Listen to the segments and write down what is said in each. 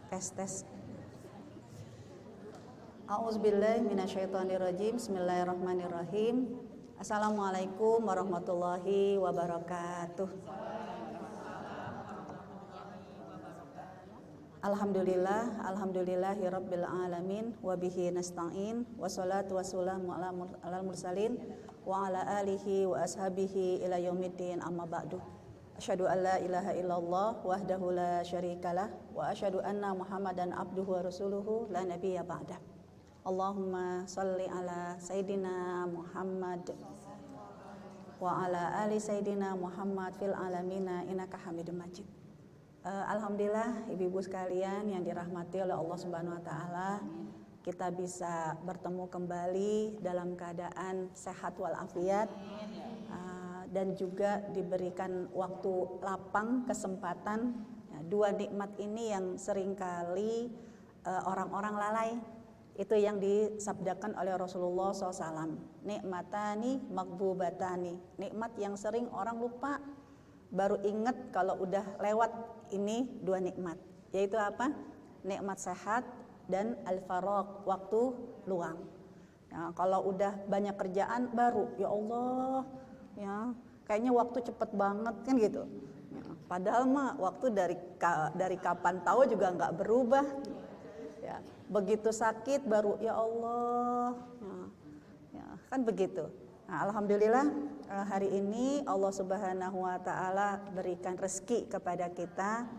Tes. A'udzubillahi minasyaitonirrajim. Bismillahirrahmanirrahim. Assalamualaikum warahmatullahi wabarakatuh. Alhamdulillahirabbil alamin wa bihi nasta'in wassalatu wassalamu ala mursalin wa ala alihi wa ashabihi ila yaumiddin amma ba'du. Asyhadu an la ilaha illallah wahdahu la syarikalah wa asyhadu anna Muhammadan abduhu wa rasuluhu la nabiyya ba'dah. Allahumma shalli ala sayyidina Muhammad wa ala ali sayyidina Muhammad fil alamina innaka Hamidum Majid. Alhamdulillah ibu-ibu sekalian yang dirahmati oleh Allah Subhanahu wa taala, kita bisa bertemu kembali dalam keadaan sehat walafiat. Dan juga diberikan waktu lapang, kesempatan. Dua nikmat ini yang seringkali orang-orang lalai. Itu yang disabdakan oleh Rasulullah SAW. Nikmatani maghbubatani. Nikmat yang sering orang lupa, baru ingat kalau udah lewat ini dua nikmat. Yaitu apa? Nikmat sehat dan al-faragh, waktu luang. Nah, kalau udah banyak kerjaan baru, ya Allah, ya kayaknya waktu cepet banget kan gitu ya, padahal mah waktu dari kapan tahu juga nggak berubah ya, begitu sakit baru ya Allah ya, kan begitu. Nah, alhamdulillah hari ini Allah Subhanahu wa taala berikan rezeki kepada kita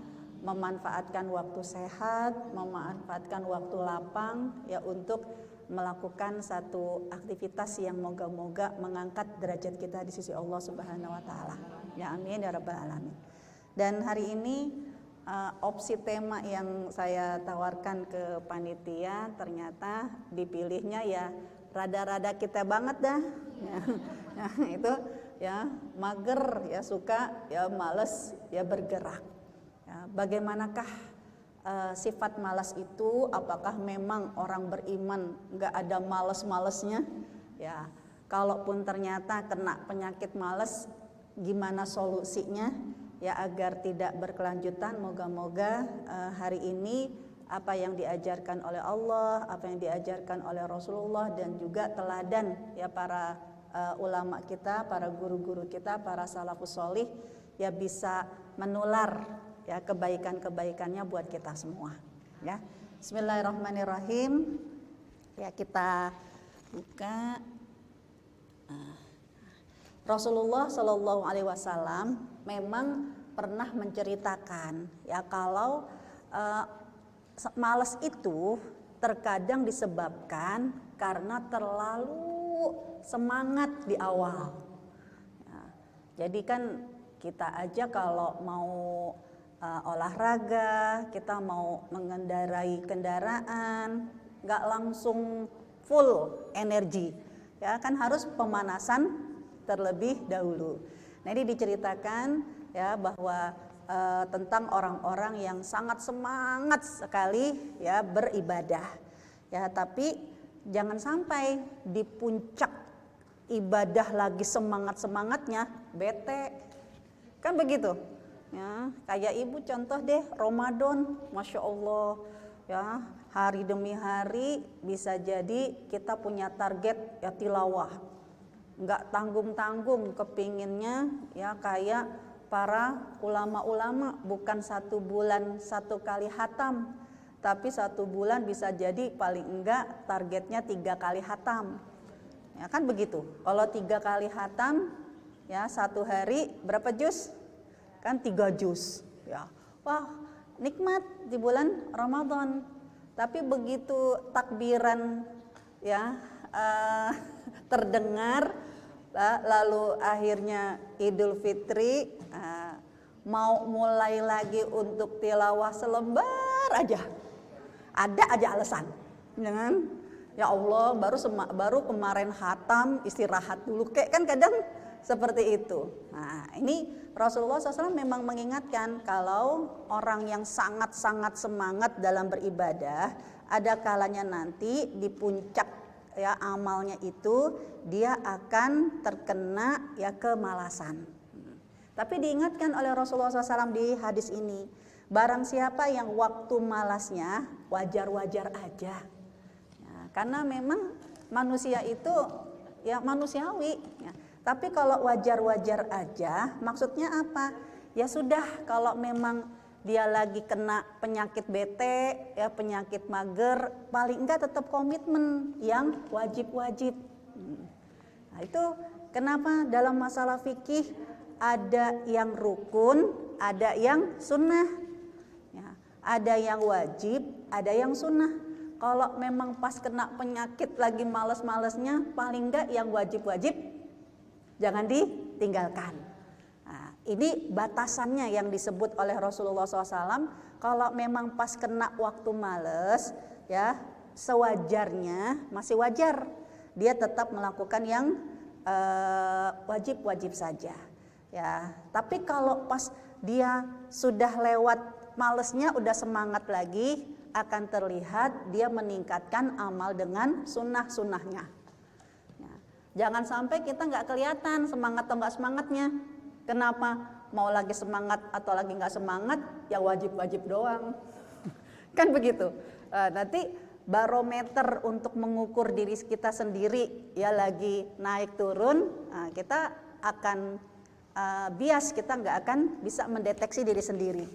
memanfaatkan waktu sehat, memanfaatkan waktu lapang ya untuk melakukan satu aktivitas yang moga-moga mengangkat derajat kita di sisi Allah Subhanahu wa taala. Ya amin ya rabbal alamin. Dan hari ini opsi tema yang saya tawarkan ke panitia ternyata dipilihnya ya rada-rada kita banget dah. Ya, itu ya mager, ya suka, ya males, ya bergerak. Ya, bagaimanakah sifat malas itu? Apakah memang orang beriman nggak ada malas-malesnya? Ya, kalaupun ternyata kena penyakit malas, gimana solusinya? Ya agar tidak berkelanjutan. Moga-moga hari ini apa yang diajarkan oleh Allah, apa yang diajarkan oleh Rasulullah dan juga teladan ya para ulama kita, para guru-guru kita, para salafus sholih ya bisa menular ya kebaikan-kebaikannya buat kita semua ya. Bismillahirrahmanirrahim. Ya kita buka Rasulullah Shallallahu alaihi wasallam memang pernah menceritakan ya kalau malas itu terkadang disebabkan karena terlalu semangat di awal ya, jadi kan kita aja kalau mau olahraga, kita mau mengendarai kendaraan, nggak langsung full energi, ya kan harus pemanasan terlebih dahulu. Nah ini diceritakan ya bahwa tentang orang-orang yang sangat semangat sekali ya beribadah, ya tapi jangan sampai di puncak ibadah lagi semangat-semangatnya bete, kan begitu. Ya, kayak ibu contoh deh Ramadan, Masya Allah ya hari demi hari bisa jadi kita punya target ya tilawah, nggak tanggung-tanggung kepinginnya ya kayak para ulama-ulama, bukan 1 bulan 1 kali hatam, tapi 1 bulan bisa jadi paling enggak targetnya 3 kali hatam ya kan begitu. Kalau 3 kali hatam ya 1 hari berapa juz? Kan 3 juz ya. Wah nikmat di bulan Ramadan. Tapi begitu takbiran ya terdengar, lalu akhirnya Idul Fitri mau mulai lagi untuk tilawah selembar aja, ada aja alasan dengan ya Allah baru kemarin hatam, istirahat dulu kayak kan kadang seperti itu. Nah ini Rasulullah SAW memang mengingatkan kalau orang yang sangat-sangat semangat dalam beribadah, ada kalanya nanti di puncak ya amalnya itu dia akan terkena ya kemalasan. Tapi diingatkan oleh Rasulullah SAW di hadis ini Barang siapa yang waktu malasnya wajar-wajar aja. Ya, karena memang manusia itu ya manusiawi. Ya. Tapi kalau wajar-wajar aja, maksudnya apa? Ya sudah, kalau memang dia lagi kena penyakit bete, ya penyakit mager, paling enggak tetap komitmen yang wajib-wajib. Nah, itu kenapa dalam masalah fikih ada yang rukun, ada yang sunnah. Ya, ada yang wajib, ada yang sunnah. Kalau memang pas kena penyakit lagi males-malesnya, paling enggak yang wajib-wajib jangan ditinggalkan. Nah, ini batasannya yang disebut oleh Rasulullah SAW. Kalau memang pas kena waktu males, ya sewajarnya, masih wajar dia tetap melakukan yang wajib-wajib saja. Ya, tapi kalau pas dia sudah lewat malesnya, udah semangat lagi, akan terlihat dia meningkatkan amal dengan sunnah-sunnahnya. Ya, jangan sampai kita nggak kelihatan semangat atau nggak semangatnya. Kenapa? Mau lagi semangat atau lagi nggak semangat, ya wajib-wajib doang. Kan begitu. Nanti barometer untuk mengukur diri kita sendiri ya lagi naik turun, kita akan bias, kita nggak akan bisa mendeteksi diri sendiri.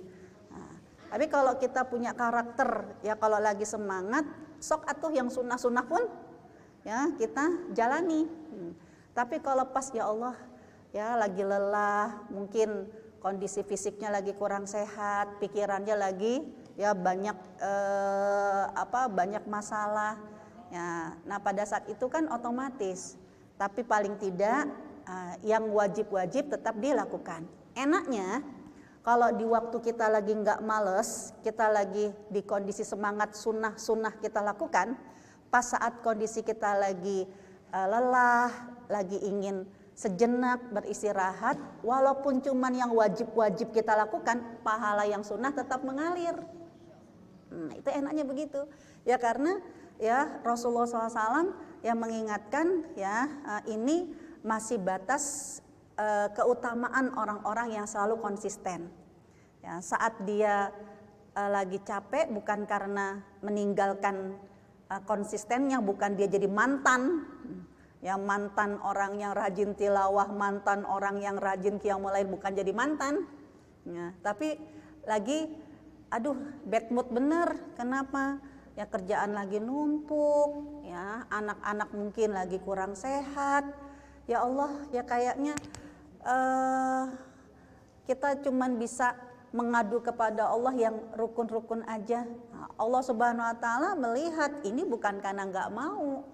Tapi kalau kita punya karakter ya, kalau lagi semangat sok atuh yang sunnah-sunnah pun ya kita jalani. Tapi kalau pas ya Allah ya lagi lelah, mungkin kondisi fisiknya lagi kurang sehat, pikirannya lagi ya banyak banyak masalah ya. Nah pada saat itu kan otomatis, tapi paling tidak yang wajib-wajib tetap dilakukan. Enaknya kalau di waktu kita lagi nggak males, kita lagi di kondisi semangat, sunnah kita lakukan. Pas saat kondisi kita lagi lelah, lagi ingin sejenak beristirahat, walaupun cuman yang wajib-wajib kita lakukan, pahala yang sunnah tetap mengalir. Itu enaknya begitu ya, karena ya Rasulullah SAW yang mengingatkan ya ini masih batas keutamaan orang-orang yang selalu konsisten ya. Saat dia lagi capek, bukan karena meninggalkan konsistennya, bukan dia jadi mantan ya, mantan orang yang rajin tilawah, mantan orang yang rajin qiyamul lail, bukan jadi mantan ya, tapi lagi aduh bad mood bener. Kenapa? Ya kerjaan lagi numpuk ya, anak-anak mungkin lagi kurang sehat. Ya Allah, ya kayaknya kita cuman bisa mengadu kepada Allah yang rukun-rukun aja. Nah, Allah Subhanahu wa taala melihat ini bukan karena nggak mau,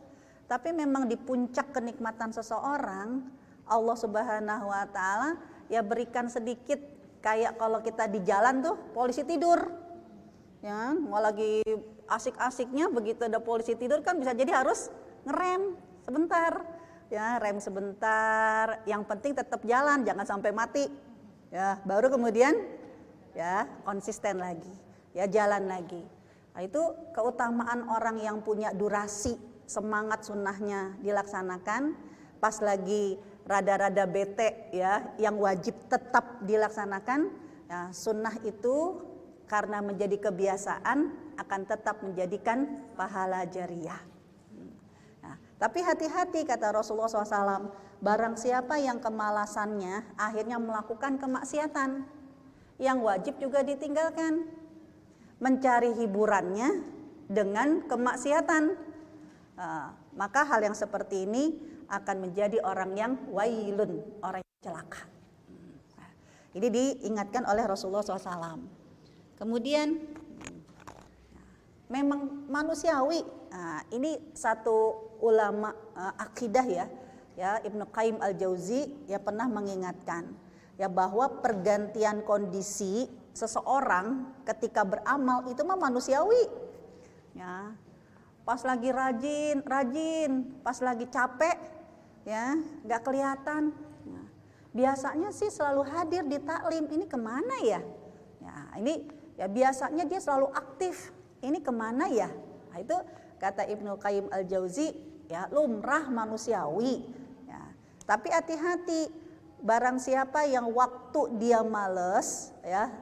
tapi memang di puncak kenikmatan seseorang, Allah Subhanahu wa taala ya berikan sedikit. Kayak kalau kita di jalan tuh polisi tidur, ya mau lagi asik-asiknya, begitu ada polisi tidur kan bisa jadi harus ngerem sebentar, ya rem sebentar. Yang penting tetap jalan, jangan sampai mati, ya baru kemudian ya konsisten lagi, ya jalan lagi. Nah, itu keutamaan orang yang punya durasi, semangat sunnahnya dilaksanakan. Pas lagi rada-rada bete ya, yang wajib tetap dilaksanakan ya, sunnah itu karena menjadi kebiasaan akan tetap menjadikan pahala jariyah. Nah, tapi hati-hati kata Rasulullah SAW, barang siapa yang kemalasannya akhirnya melakukan kemaksiatan, yang wajib juga ditinggalkan, mencari hiburannya dengan kemaksiatan, maka hal yang seperti ini akan menjadi orang yang wailun, orang yang celaka. Ini diingatkan oleh Rasulullah SAW. Kemudian memang manusiawi. Nah, ini satu ulama akidah ya Ibnu Qayyim al-Jauzi ya pernah mengingatkan ya bahwa pergantian kondisi seseorang ketika beramal itu mah manusiawi. Ya, pas lagi rajin, pas lagi capek ya nggak kelihatan. Nah, biasanya sih selalu hadir di taklim, ini kemana ya? Ya ini ya biasanya dia selalu aktif, ini kemana ya? Nah, itu kata Ibnu Qayyim al-Jauzi ya lumrah manusiawi. Ya, tapi hati-hati, barang siapa yang waktu dia males ya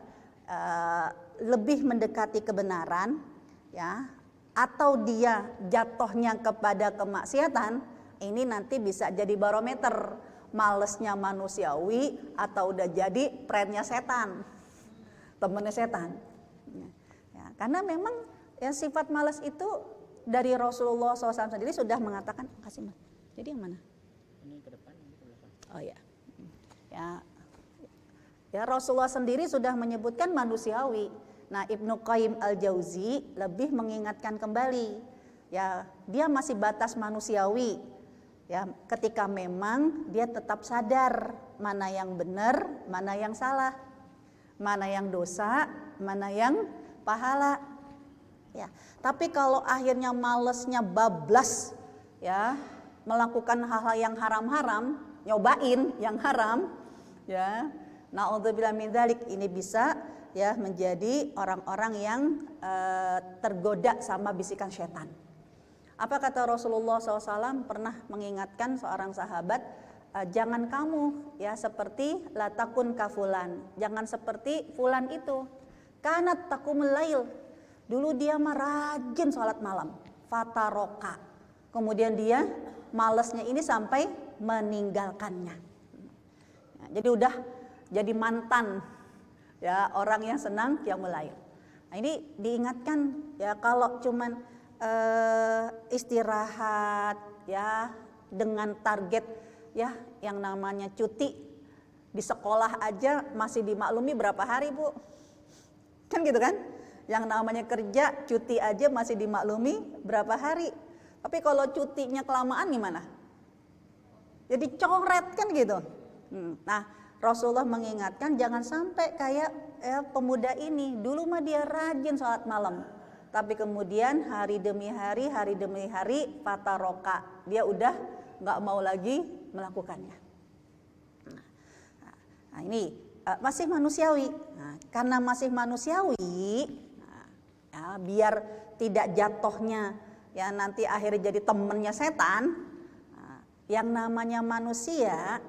lebih mendekati kebenaran, ya, atau dia jatuhnya kepada kemaksiatan, ini nanti bisa jadi barometer malesnya manusiawi atau udah jadi friendnya setan, temennya setan. Ya, karena memang ya sifat malas itu dari Rasulullah SAW sendiri sudah mengatakan, kasih mas. Jadi yang mana? Ini ke depan, ini ke belakang. Oh ya, ya Rasulullah sendiri sudah menyebutkan manusiawi. Nah, Ibnu Qayyim Al-Jauzi lebih mengingatkan kembali, ya dia masih batas manusiawi, ya ketika memang dia tetap sadar mana yang benar, mana yang salah, mana yang dosa, mana yang pahala. Ya, tapi kalau akhirnya malesnya bablas, ya melakukan hal-hal yang haram-haram, nyobain yang haram, ya naudzubillah min dzalik, ini bisa ya menjadi orang-orang yang tergoda sama bisikan setan. Apa kata Rasulullah SAW pernah mengingatkan seorang sahabat, jangan kamu ya seperti latakun kafulan, jangan seperti fulan itu, kanat takumul lail, dulu dia mah rajin sholat malam, fataroka, kemudian dia malesnya ini sampai meninggalkannya. Nah, jadi udah jadi mantan ya orang yang senang qiyamul lail. Nah, ini diingatkan ya kalau cuman istirahat ya dengan target ya yang namanya cuti di sekolah aja masih dimaklumi berapa hari, Bu? Kan gitu kan? Yang namanya kerja cuti aja masih dimaklumi berapa hari. Tapi kalau cutinya kelamaan gimana? Jadi coret kan gitu. Nah, Rasulullah mengingatkan jangan sampai kayak pemuda ini, dulu mah dia rajin sholat malam, tapi kemudian hari demi hari fataroka, dia udah nggak mau lagi melakukannya. Nah ini masih manusiawi. Nah, karena masih manusiawi, ya, biar tidak jatuhnya ya nanti akhirnya jadi temennya setan. Nah, yang namanya manusia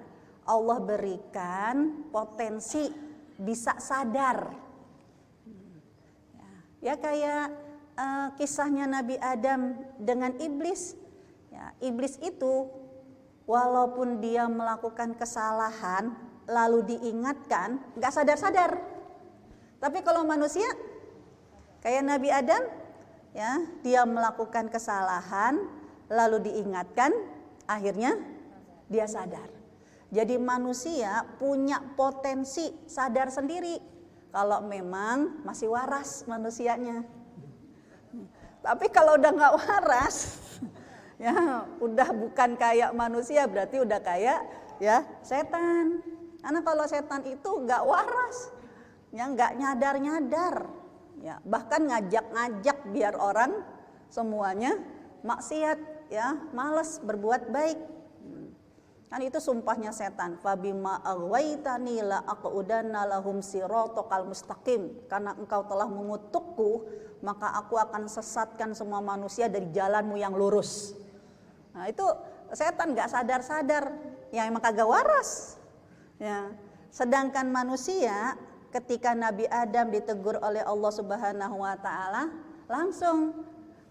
Allah berikan potensi bisa sadar. Ya kayak kisahnya Nabi Adam dengan iblis. Ya, iblis itu walaupun dia melakukan kesalahan lalu diingatkan, nggak sadar-sadar. Tapi kalau manusia kayak Nabi Adam, ya dia melakukan kesalahan lalu diingatkan, akhirnya dia sadar. Jadi manusia punya potensi sadar sendiri kalau memang masih waras manusianya. Tapi kalau udah nggak waras, ya udah bukan kayak manusia, berarti udah kayak ya setan. Karena kalau setan itu nggak waras, ya nggak nyadar-nyadar, ya bahkan ngajak-ngajak biar orang semuanya maksiat, ya malas berbuat baik. Kan itu sumpahnya setan, fabima aghwaytani la aqudanna lahum siratal mustaqim, karena engkau telah mengutukku maka aku akan sesatkan semua manusia dari jalanmu yang lurus. Nah itu setan nggak sadar-sadar, ya emang kagak waras ya. Sedangkan manusia ketika Nabi Adam ditegur oleh Allah Subhanahu wa taala, langsung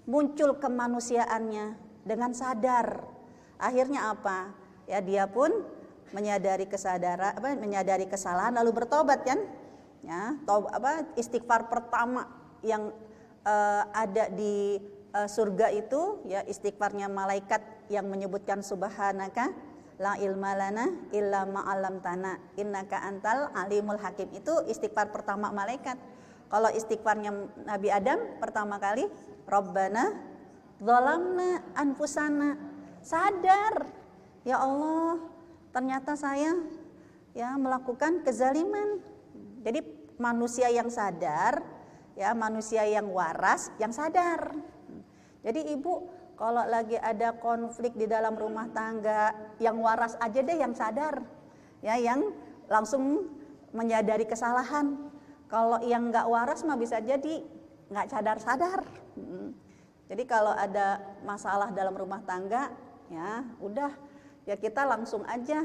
muncul kemanusiaannya dengan sadar. Akhirnya apa? Ya dia pun menyadari menyadari kesalahan lalu bertobat kan? Ya, istighfar pertama yang ada di surga itu ya istighfarnya malaikat yang menyebutkan subhanaka la ilma lana illa ma 'allamtana innaka antal alimul hakim. Itu istighfar pertama malaikat. Kalau istighfarnya Nabi Adam pertama kali, Rabbana dzalamna anfusana, sadar ya Allah, ternyata saya ya melakukan kezaliman. Jadi manusia yang sadar, ya manusia yang waras, yang sadar. Jadi ibu kalau lagi ada konflik di dalam rumah tangga, yang waras aja deh yang sadar, ya yang langsung menyadari kesalahan. Kalau yang nggak waras mah bisa jadi nggak sadar-sadar. Jadi kalau ada masalah dalam rumah tangga, ya udah. Ya kita langsung aja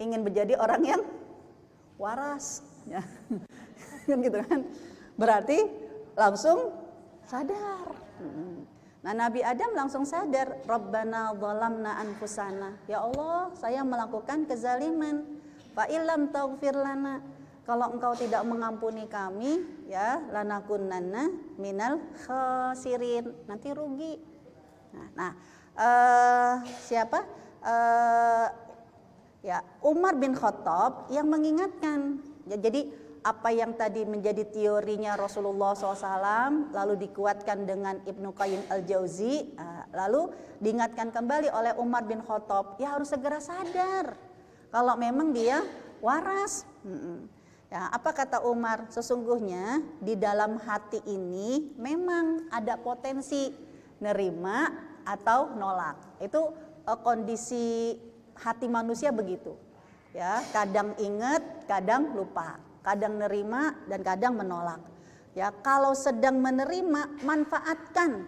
ingin menjadi orang yang waras, ya. Gitu kan. Berarti langsung sadar. Nah, Nabi Adam langsung sadar, Rabbana zalamna anfusana. Ya Allah, saya melakukan kezaliman. Fa illam taghfir lana, kalau engkau tidak mengampuni kami, ya lanakunanna minal khasirin, nanti rugi. Siapa? Ya, Umar bin Khattab yang mengingatkan. Ya, jadi apa yang tadi menjadi teorinya Rasulullah SAW lalu dikuatkan dengan Ibnu Qayyim al-Jauzi, lalu diingatkan kembali oleh Umar bin Khattab, ya harus segera sadar kalau memang dia waras. Ya, apa kata Umar? Sesungguhnya di dalam hati ini memang ada potensi nerima atau nolak. Itu kondisi hati manusia begitu. Ya, kadang ingat, kadang lupa. Kadang nerima dan kadang menolak. Ya, kalau sedang menerima, manfaatkan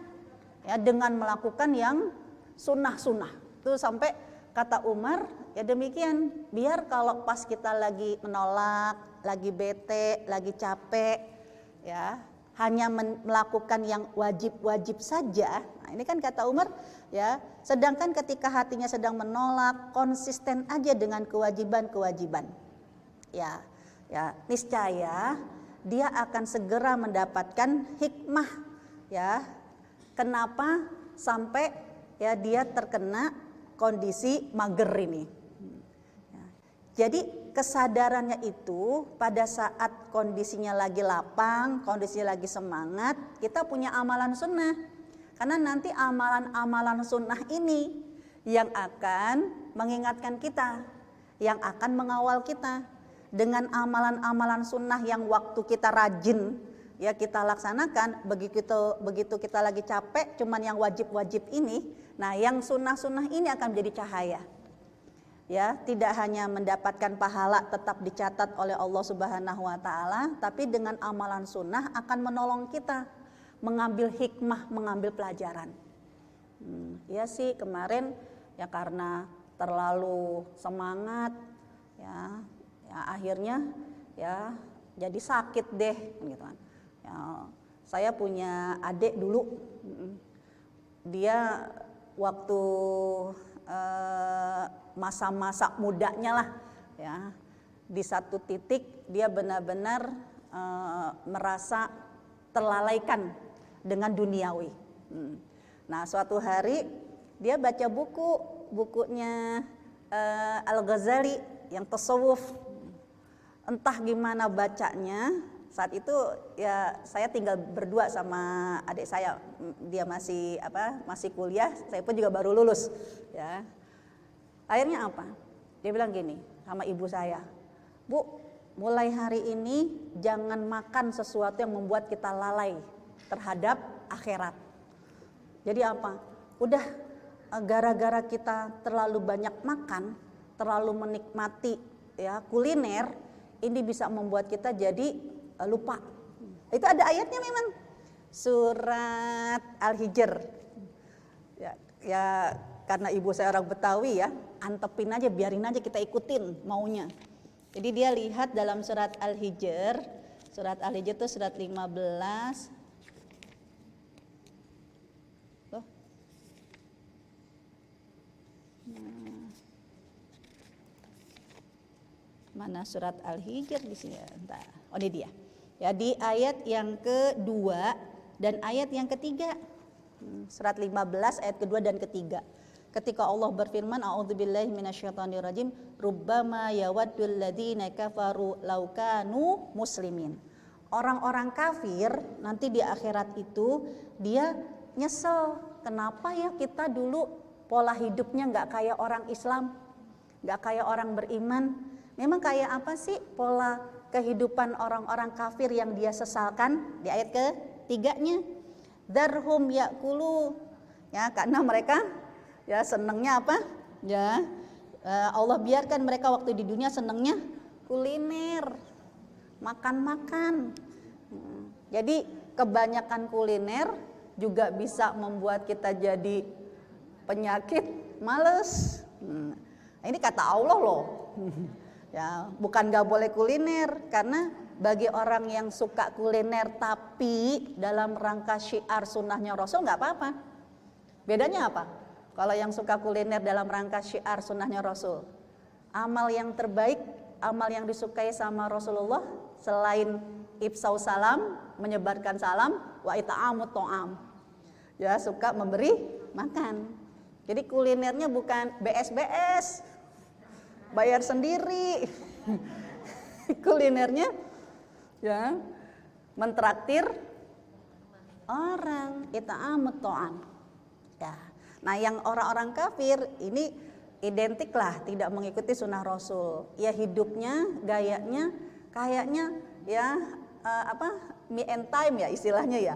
ya dengan melakukan yang sunnah-sunnah. Itu sampai kata Umar, ya demikian. Biar kalau pas kita lagi menolak, lagi bete, lagi capek, ya hanya melakukan yang wajib-wajib saja. Nah, ini kan kata Umar, ya. Sedangkan ketika hatinya sedang menolak, konsisten aja dengan kewajiban-kewajiban. Ya, niscaya dia akan segera mendapatkan hikmah, ya. Kenapa sampai ya dia terkena kondisi mager ini? Ya. Jadi kesadarannya itu pada saat kondisinya lagi lapang, kondisinya lagi semangat, kita punya amalan sunnah. Karena nanti amalan-amalan sunnah ini yang akan mengingatkan kita, yang akan mengawal kita. Dengan amalan-amalan sunnah yang waktu kita rajin ya kita laksanakan, begitu kita lagi capek cuman yang wajib-wajib ini, nah yang sunnah-sunnah ini akan menjadi cahaya. Ya, tidak hanya mendapatkan pahala tetap dicatat oleh Allah Subhanahu wa taala, tapi dengan amalan sunnah akan menolong kita mengambil hikmah, mengambil pelajaran. Ya sih, kemarin ya karena terlalu semangat ya akhirnya ya jadi sakit deh gitu kan. Ya, saya punya adik dulu, dia waktu masa-masa mudanya lah ya, di satu titik dia benar-benar merasa terlalaikan dengan duniawi. Nah, suatu hari dia baca bukunya Al-Ghazali yang tasawuf. Entah gimana bacanya, saat itu ya saya tinggal berdua sama adik saya, dia masih kuliah, saya pun juga baru lulus ya. Akhirnya apa? Dia bilang gini sama ibu saya, Bu, mulai hari ini jangan makan sesuatu yang membuat kita lalai terhadap akhirat. Jadi apa? Udah gara-gara kita terlalu banyak makan, terlalu menikmati ya kuliner, ini bisa membuat kita jadi lupa. Itu ada ayatnya memang. Surat Al-Hijr. Ya karena ibu saya orang Betawi ya, antepin aja, biarin aja kita ikutin maunya. Jadi dia lihat dalam surat Al-Hijr. Surat Al-Hijr itu surat 15. Mana surat Al-Hijr di sini? Entah. Oh, ini dia. Ya, di ayat yang kedua dan ayat yang ketiga. Surat 15 ayat kedua dan ketiga. Ketika Allah berfirman, a'udzubillahi minasyaitonirrajim, rubbama yawaddul ladzina kafaru law kanu muslimin. Orang-orang kafir nanti di akhirat itu dia nyesel, kenapa ya kita dulu pola hidupnya enggak kayak orang Islam, enggak kayak orang beriman. Memang kayak apa sih pola kehidupan orang-orang kafir yang dia sesalkan? Di ayat ketiganya, darhum yakulu, ya karena mereka ya senengnya apa? Ya Allah biarkan mereka waktu di dunia senengnya kuliner, makan-makan. Jadi kebanyakan kuliner juga bisa membuat kita jadi penyakit, males. Ini kata Allah loh. Ya, bukan gak boleh kuliner, karena bagi orang yang suka kuliner tapi dalam rangka syiar sunnahnya Rasul nggak apa-apa. Bedanya apa? Kalau yang suka kuliner dalam rangka syiar sunnahnya Rasul, amal yang terbaik, amal yang disukai sama Rasulullah selain ifsau salam, menyebarkan salam, wa ita'amut to'am, ya suka memberi makan. Jadi kulinernya bukan BS-BS, bayar sendiri. Kulinernya ya mentraktir orang, ita'amut to'am. Ya. Nah, yang orang-orang kafir ini identik lah tidak mengikuti sunnah Rasul. Ya hidupnya, gayanya kayaknya ya me and time ya istilahnya ya.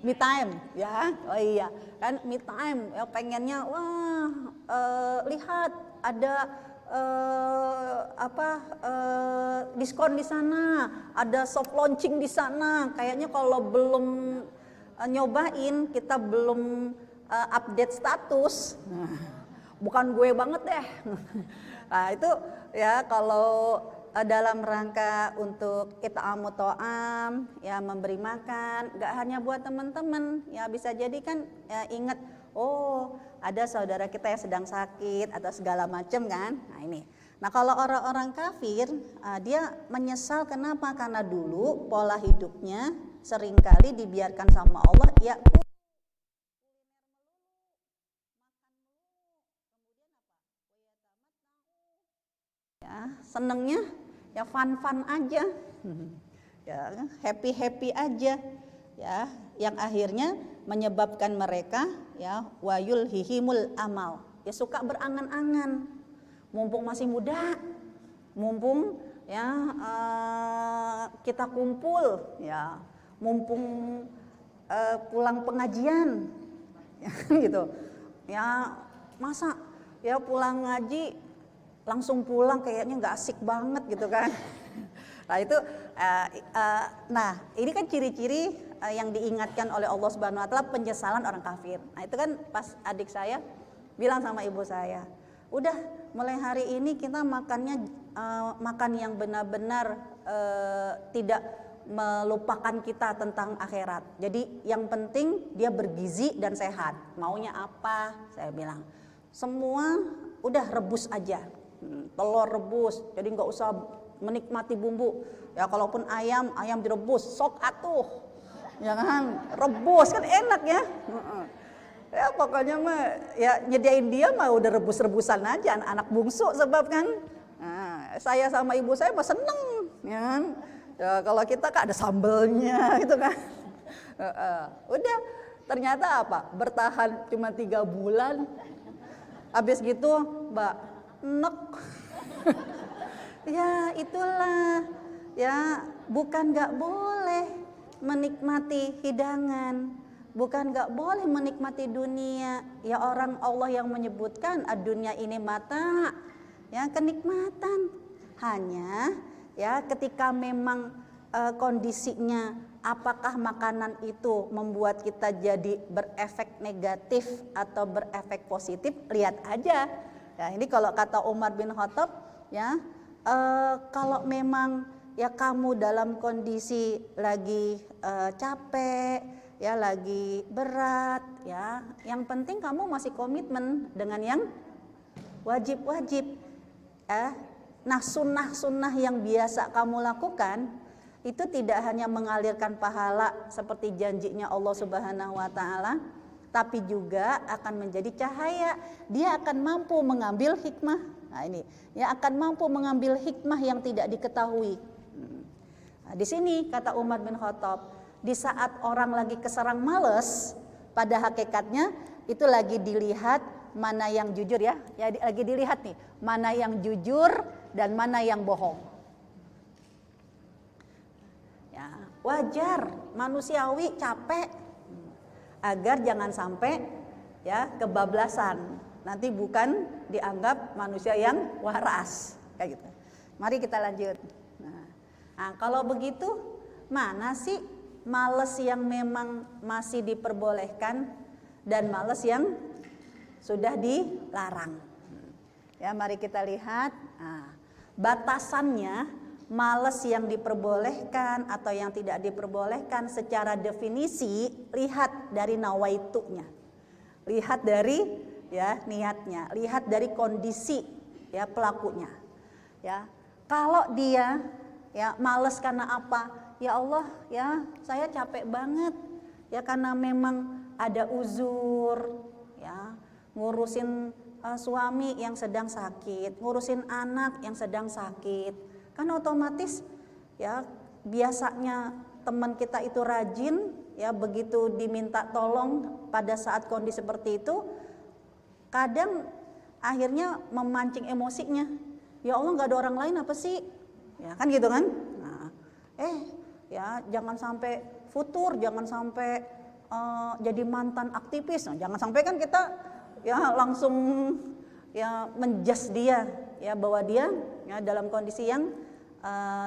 Me time ya, oh iya kan me time ya, pengennya wah lihat ada diskon di sana, ada soft launching di sana. Kayaknya kalau belum nyobain kita belum update status. Bukan gue banget deh. Nah itu ya kalau dalam rangka untuk ita'amut to'am, ya memberi makan, gak hanya buat teman-teman, ya bisa jadi kan ya ingat, oh ada saudara kita yang sedang sakit atau segala macam kan. Nah ini. Nah kalau orang-orang kafir, dia menyesal kenapa? Karena dulu pola hidupnya seringkali dibiarkan sama Allah, ya senengnya ya fun-fun aja, ya happy aja, ya yang akhirnya menyebabkan mereka ya wayul hihimul amal, ya suka berangan-angan, mumpung masih muda, mumpung ya kita kumpul, ya mumpung pulang pengajian, ya, gitu, ya masa ya pulang ngaji langsung pulang kayaknya nggak asik banget gitu kan. Nah itu, nah ini kan ciri-ciri yang diingatkan oleh Allah Subhanahu Wa Taala penyesalan orang kafir. Nah itu kan pas adik saya bilang sama ibu saya, udah mulai hari ini kita makannya makan yang benar-benar tidak melupakan kita tentang akhirat. Jadi yang penting dia bergizi dan sehat. Maunya apa? Saya bilang semua udah rebus aja. Telur rebus, jadi nggak usah menikmati bumbu. Ya kalaupun ayam direbus, sok atuh, ya kan, rebus kan enak ya. Ya pokoknya mah, ya nyediain dia mah udah rebus-rebusan aja, anak bungsu sebab kan. Nah, saya sama ibu saya mah seneng, ya kan. Ya, kalau kita kan ada sambelnya, gitu kan. Udah, ternyata apa? Bertahan cuma 3 bulan. Habis gitu, Mbak. Nek. Ya itulah ya, bukan gak boleh menikmati hidangan, bukan gak boleh menikmati dunia. Ya orang Allah yang menyebutkan dunia ini mata, ya kenikmatan. Hanya ya ketika memang kondisinya apakah makanan itu membuat kita jadi berefek negatif atau berefek positif, lihat aja. Ya ini kalau kata Umar bin Khattab ya, kalau memang ya kamu dalam kondisi lagi capek ya, lagi berat ya, yang penting kamu masih komitmen dengan yang wajib-wajib ya. Nah sunnah-sunnah yang biasa kamu lakukan itu tidak hanya mengalirkan pahala seperti janjinya Allah Subhanahu Wa Taala, tapi juga akan menjadi cahaya. Dia akan mampu mengambil hikmah. Nah ini, ya akan mampu mengambil hikmah yang tidak diketahui. Nah, di sini kata Umar bin Khattab, di saat orang lagi keserang malas, pada hakikatnya itu lagi dilihat mana yang jujur ya lagi dilihat nih, mana yang jujur dan mana yang bohong. Ya, wajar, manusiawi capek. Agar jangan sampai ya kebablasan, nanti bukan dianggap manusia yang waras kayak gitu. Mari kita lanjut. Nah kalau begitu mana sih males yang memang masih diperbolehkan dan males yang sudah dilarang? Ya mari kita lihat. Nah, Batasannya malas yang diperbolehkan atau yang tidak diperbolehkan secara definisi lihat dari nawaitunya. Lihat dari ya niatnya, lihat dari kondisi ya pelakunya. Ya. Kalau dia ya malas karena apa? Ya Allah, ya saya capek banget. Ya karena memang ada uzur, ya ngurusin suami yang sedang sakit, ngurusin anak yang sedang sakit, kan otomatis ya biasanya teman kita itu rajin, ya begitu diminta tolong pada saat kondisi seperti itu, kadang akhirnya memancing emosinya. Ya Allah, nggak ada orang lain apa sih? Ya kan gitu kan? Nah, ya jangan sampai futur, jangan sampai jadi mantan aktivis. Nah, jangan sampai kan kita ya langsung ya menjudge dia ya bahwa dia ya dalam kondisi yang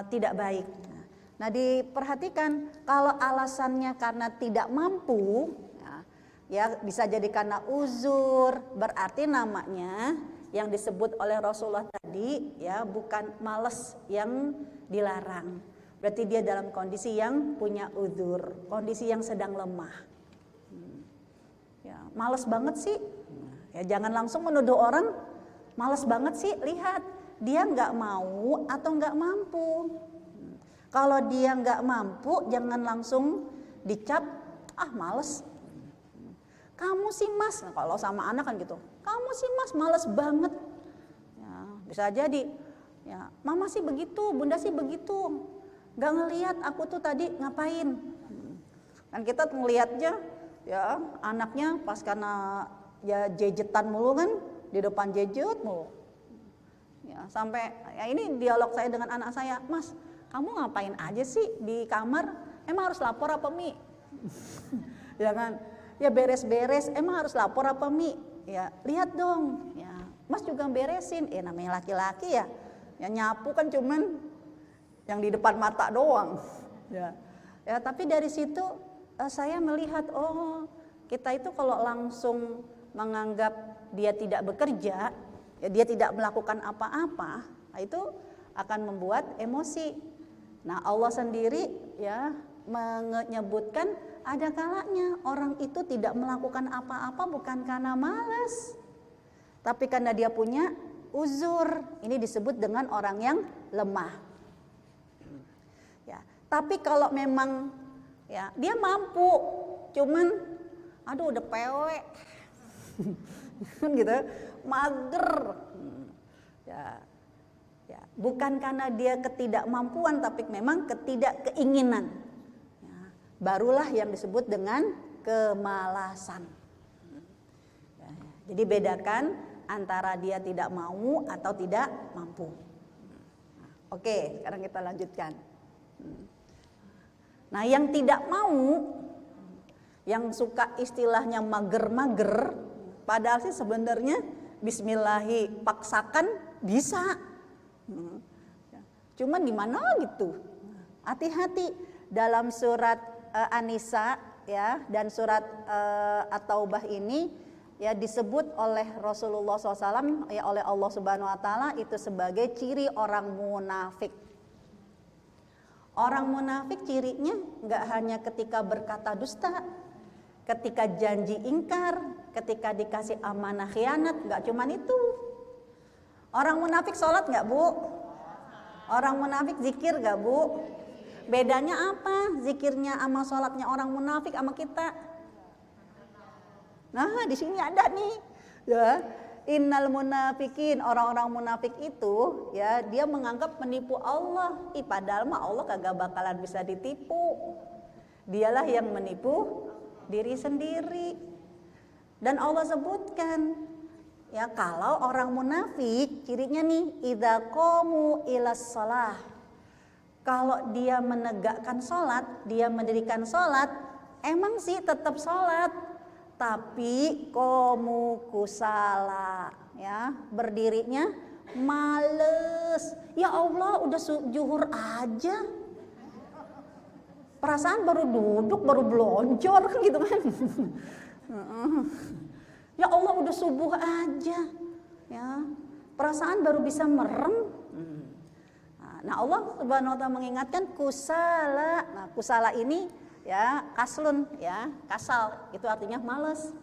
tidak baik. Nah, diperhatikan kalau alasannya karena tidak mampu ya bisa jadi karena uzur, berarti namanya yang disebut oleh Rasulullah tadi ya bukan malas yang dilarang. Berarti dia dalam kondisi yang punya uzur, kondisi yang sedang lemah. Ya, malas banget sih. Ya, jangan langsung menuduh orang malas banget sih, lihat dia nggak mau atau nggak mampu. Kalau dia nggak mampu, jangan langsung dicap males. Kamu sih mas, nah, kalau sama anak kan gitu, kamu sih mas males banget. Ya, bisa jadi, ya mama sih begitu, bunda sih begitu, nggak ngelihat aku tuh tadi ngapain. Kan kita ngelihatnya, ya anaknya pas karena ya jejetan mulu kan, di depan jejet mulu. Ya, sampai ya ini dialog saya dengan anak saya, mas kamu ngapain aja sih di kamar, emang harus lapor apa Mi? Ya kan, ya beres-beres, emang harus lapor apa Mi? Ya lihat dong, ya mas juga beresin, namanya laki-laki ya nyapu kan cuman yang di depan mata doang. Ya tapi dari situ saya melihat, oh kita itu kalau langsung menganggap dia tidak bekerja, ya dia tidak melakukan apa-apa, nah itu akan membuat emosi. Nah Allah sendiri ya menyebutkan ada kalanya orang itu tidak melakukan apa-apa bukan karena malas, tapi karena dia punya uzur. Ini disebut dengan orang yang lemah. Ya, tapi kalau memang ya dia mampu, cuman aduh udah pewek gitu, mager. Ya, bukan karena dia ketidakmampuan, tapi memang ketidakkeinginan. Ya, barulah yang disebut dengan kemalasan. Ya, jadi bedakan antara dia tidak mau atau tidak mampu. Oke, sekarang kita lanjutkan. Nah, yang tidak mau, yang suka istilahnya mager-mager, padahal sih sebenarnya bismillahi paksakan bisa. Cuman gimana gitu. Hati-hati dalam surat An-Nisa ya dan surat At-Taubah ini ya disebut oleh Rasulullah SAW ya oleh Allah Subhanahu Wa Taala itu sebagai ciri orang munafik. Orang munafik cirinya nggak hanya ketika berkata dusta, ketika janji ingkar, ketika dikasih amanah khianat, nggak cuman itu. Orang munafik sholat nggak Bu? Orang munafik zikir nggak Bu? Bedanya apa? Zikirnya sama sholatnya orang munafik sama kita? Nah di sini ada nih. Ya. Innal munafikin, orang-orang munafik itu ya dia menganggap menipu Allah. Padahal mah Allah kagak bakalan bisa ditipu. Dialah yang menipu diri sendiri. Dan Allah sebutkan ya kalau orang munafik cirinya nih idza qamu ilas shalah. Kalau dia menegakkan sholat, dia mendirikan sholat, emang sih tetap sholat, tapi qamu kusala ya berdirinya males. Ya Allah udah zuhur aja, perasaan baru duduk, baru belonjor kan gitu kan. Ya Allah udah subuh aja, ya perasaan baru bisa merem. Nah, Allah Subhanahu wa taala mengingatkan kusala. Nah, kusala ini ya kaslun ya, kasal. Itu artinya malas.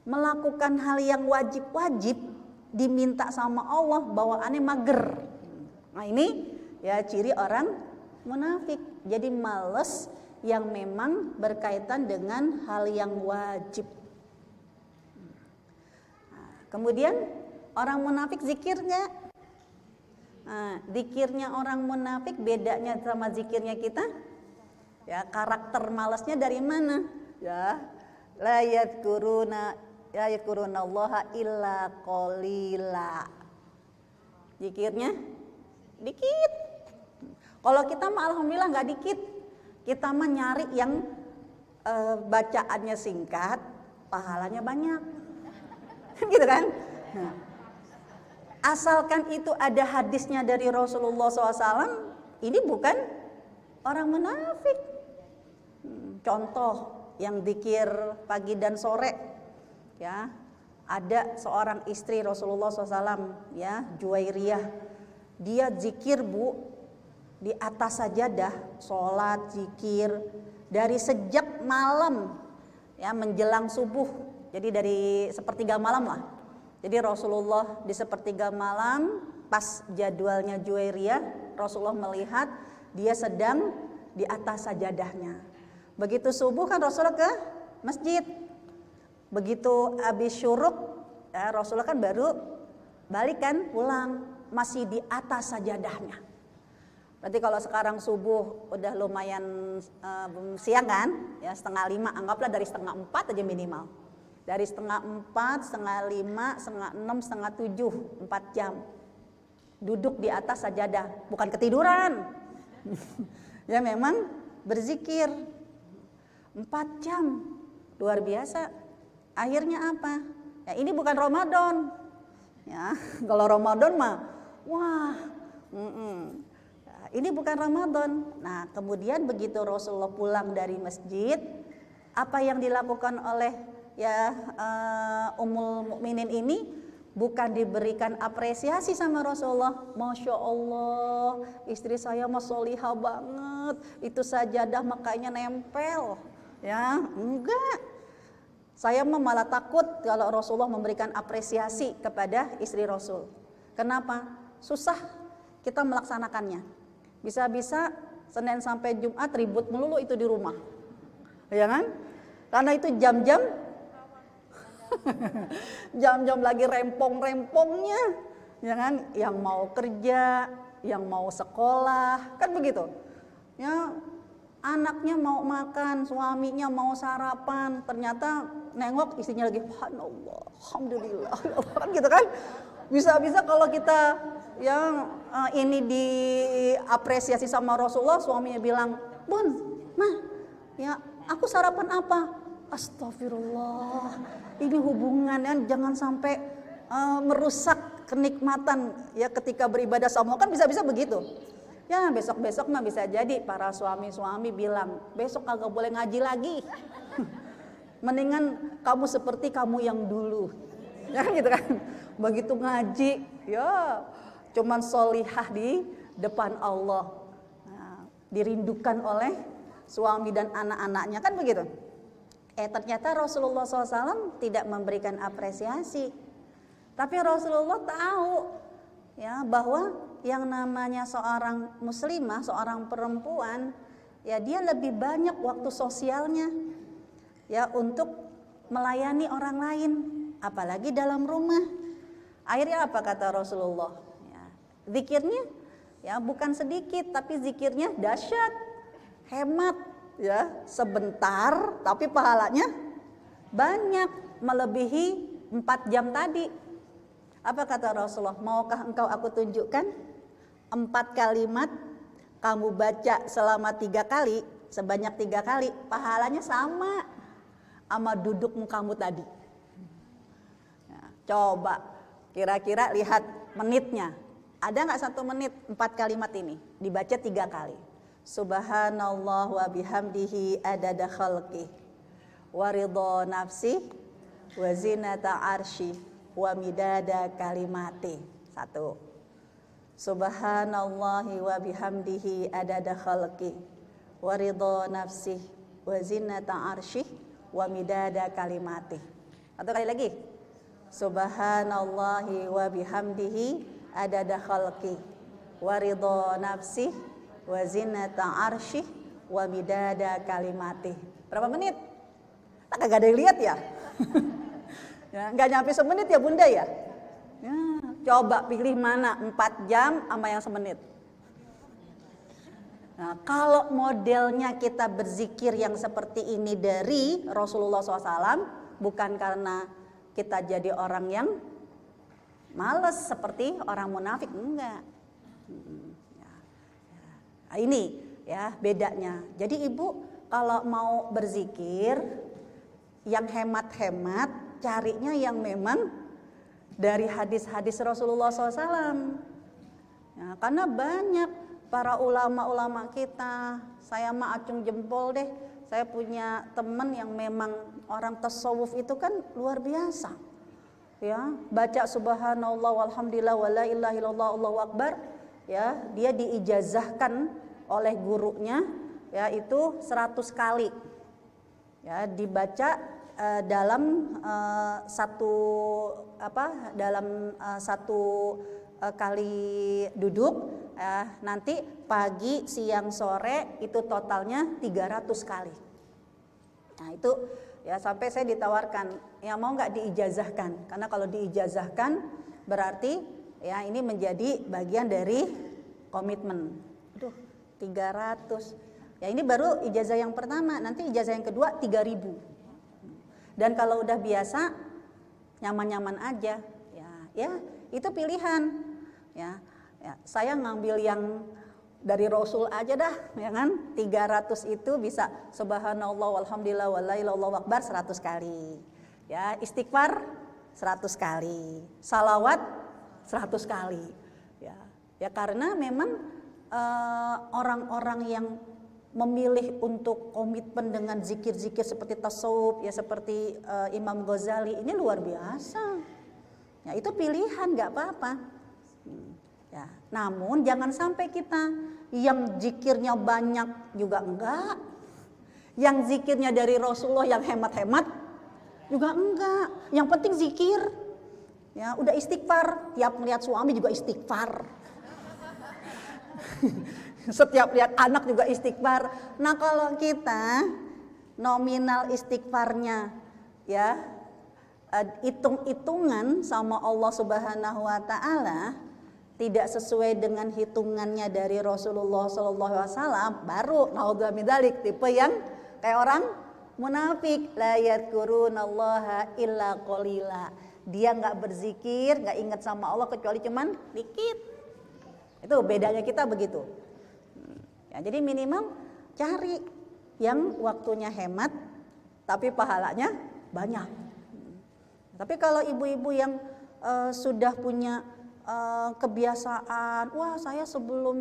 Melakukan hal yang wajib-wajib diminta sama Allah bawaannya mager. Nah, ini ya ciri orang munafik. Jadi malas yang memang berkaitan dengan hal yang wajib. Kemudian orang munafik zikir nggak? Nah, zikirnya orang munafik bedanya sama zikirnya kita. Ya, karakter malasnya dari mana? Ya, la yadkurunallaha illa qalila. Zikirnya dikit. Kalau kita mah alhamdulillah nggak dikit. Kita mah nyari yang bacaannya singkat, pahalanya banyak. Gitu kan? Nah, asalkan itu ada hadisnya dari Rasulullah SAW, ini bukan orang munafik. Contoh yang zikir pagi dan sore, ya ada seorang istri Rasulullah SAW, ya Juwairiyah, dia zikir di atas sajadah, sholat zikir dari sejak malam, ya menjelang subuh. Jadi dari sepertiga malam lah. Jadi Rasulullah di sepertiga malam pas jadwalnya Juwairiyah, Rasulullah melihat dia sedang di atas sajadahnya. Begitu subuh kan Rasulullah ke masjid. Begitu habis syuruk, ya Rasulullah kan baru balik kan pulang, masih di atas sajadahnya. Berarti kalau sekarang subuh udah lumayan siang kan, ya 4:30, anggaplah dari 4:30 aja minimal. Dari 4:30, 5:30, 5:30, 6:30, 4 jam. Duduk di atas sajadah, bukan ketiduran. Ya memang berzikir 4 jam. Luar biasa. Akhirnya apa? Ya ini bukan Ramadan. Ya, kalau Ramadan mah wah, ini bukan Ramadan. Nah, kemudian begitu Rasulullah pulang dari masjid, apa yang dilakukan oleh Ummul Mukminin ini bukan diberikan apresiasi sama Rasulullah. Masya Allah, istri saya mah solihah banget, itu sajadah makanya nempel. Ya, enggak. Saya mah malah takut kalau Rasulullah memberikan apresiasi kepada istri Rasul. Kenapa? Susah kita melaksanakannya. Bisa-bisa Senin sampai Jumat ribut melulu itu di rumah. Ya kan? Karena itu jam-jam lagi rempong-rempongnya, ya kan? Yang mau kerja, yang mau sekolah, kan begitu. Ya, anaknya mau makan, suaminya mau sarapan, ternyata nengok istrinya lagi, subhanallah, alhamdulillah, kan gitu kan? Bisa-bisa kalau kita yang ini diapresiasi sama Rasulullah, suaminya bilang, "Bun, mah, ya aku sarapan apa?" Astagfirullah, ini hubungan jangan sampai merusak kenikmatan ya ketika beribadah sama Allah, kan bisa-bisa begitu. Ya besok-besok mah bisa jadi para suami-suami bilang, besok kagak boleh ngaji lagi. Mendingan kamu seperti kamu yang dulu. Ya gitu kan. Begitu ngaji, ya cuman solihah di depan Allah. Nah, dirindukan oleh suami dan anak-anaknya, kan begitu. Ternyata Rasulullah SAW tidak memberikan apresiasi. Tapi Rasulullah tahu ya bahwa yang namanya seorang muslimah, seorang perempuan, ya dia lebih banyak waktu sosialnya ya untuk melayani orang lain, apalagi dalam rumah. Akhirnya apa kata Rasulullah? Ya, zikirnya ya bukan sedikit, tapi zikirnya dahsyat, hemat. Ya, sebentar tapi pahalanya banyak, melebihi 4 jam tadi. Apa kata Rasulullah? Maukah engkau aku tunjukkan 4 kalimat kamu baca selama 3 kali, sebanyak 3 kali, pahalanya sama dudukmu kamu tadi. Ya, coba kira-kira lihat menitnya, ada nggak 1 menit 4 kalimat ini dibaca 3 kali. Subhanallah wa bihamdihi adada khalqih wa ridha nafsi wa zinata arsy wa midada kalimati. 1. Subhanallahi wa bihamdihi adada khalqi wa ridha nafsih wa zinata arsyih wa midada kalimatih. Satu kali lagi. Subhanallahi wa bihamdihi adada khalqi wa ridha nafsih wa zinata arsyih wa midada kalimatih. Berapa menit? Tak kagak ada yang lihat ya? Ya, nggak nyampe semenit ya Bunda ya? Ya, coba pilih mana 4 jam sama yang semenit. Nah, kalau modelnya kita berzikir yang seperti ini dari Rasulullah SAW, bukan karena kita jadi orang yang males seperti orang munafik, enggak. Nah, ini ya bedanya. Jadi ibu kalau mau berzikir yang hemat-hemat, carinya yang memang dari hadis-hadis Rasulullah SAW. Ya, karena banyak para ulama-ulama kita, saya mah acung jempol deh. Saya punya teman yang memang orang tasawuf itu kan luar biasa. Ya, baca subhanallah walhamdulillah wala ilaha illallah Allahu akbar, ya, dia diijazahkan oleh gurunya yaitu 100 kali. Ya, dibaca dalam satu kali duduk, nanti pagi, siang, sore itu totalnya 300 kali. Nah itu ya sampai saya ditawarkan, ya mau nggak diijazahkan? Karena kalau diijazahkan berarti ya ini menjadi bagian dari komitmen. Aduh, 300. Ya ini baru ijazah yang pertama, nanti ijazah yang kedua 3.000. Dan kalau udah biasa nyaman-nyaman aja, ya itu pilihan. Ya, saya ngambil yang dari Rasul aja dah, ya kan? 300 itu bisa subhanallah walhamdulillah wala ilaha illallah akbar 100 kali. Ya, istighfar 100 kali. Salawat 100 kali. Ya karena memang orang-orang yang memilih untuk komitmen dengan zikir-zikir seperti tasawuf, ya seperti Imam Ghazali, ini luar biasa. Ya itu pilihan, nggak apa-apa. Ya, namun jangan sampai kita yang zikirnya banyak juga enggak, yang zikirnya dari Rasulullah yang hemat-hemat juga enggak. Yang penting zikir. Ya udah istighfar, tiap melihat suami juga istighfar. Setiap lihat anak juga istighfar. Nah kalau kita nominal istighfarnya ya hitung-hitungan sama Allah Subhanahu wa taala tidak sesuai dengan hitungannya dari Rasulullah sallallahu alaihi wasallam, baru naudzubillah min dzalik, tipe yang kayak orang munafik, la yadhkurunallaha illa qalila. Dia enggak berzikir, enggak ingat sama Allah kecuali cuman dikit. Itu bedanya kita begitu. Ya, jadi minimal cari yang waktunya hemat tapi pahalanya banyak. Tapi kalau ibu-ibu yang sudah punya kebiasaan, wah saya sebelum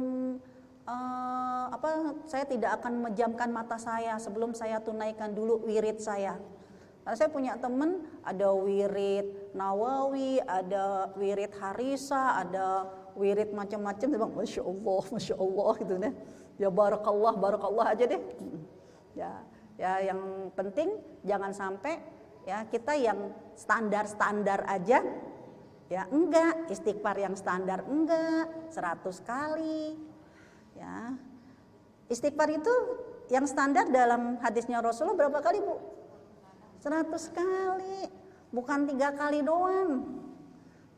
saya tidak akan memejamkan mata saya sebelum saya tunaikan dulu wirid saya. Karena saya punya teman ada wirid Nawawi, ada wirid Harisa, ada wirid macam-macam, masya Allah gitu deh. Ya barakallah aja deh. Ya yang penting jangan sampai ya kita yang standar aja. Ya enggak, istighfar yang standar enggak, 100 kali. Ya. Istighfar itu yang standar dalam hadisnya Rasulullah berapa kali, Bu? 100 kali, bukan 3 kali doang.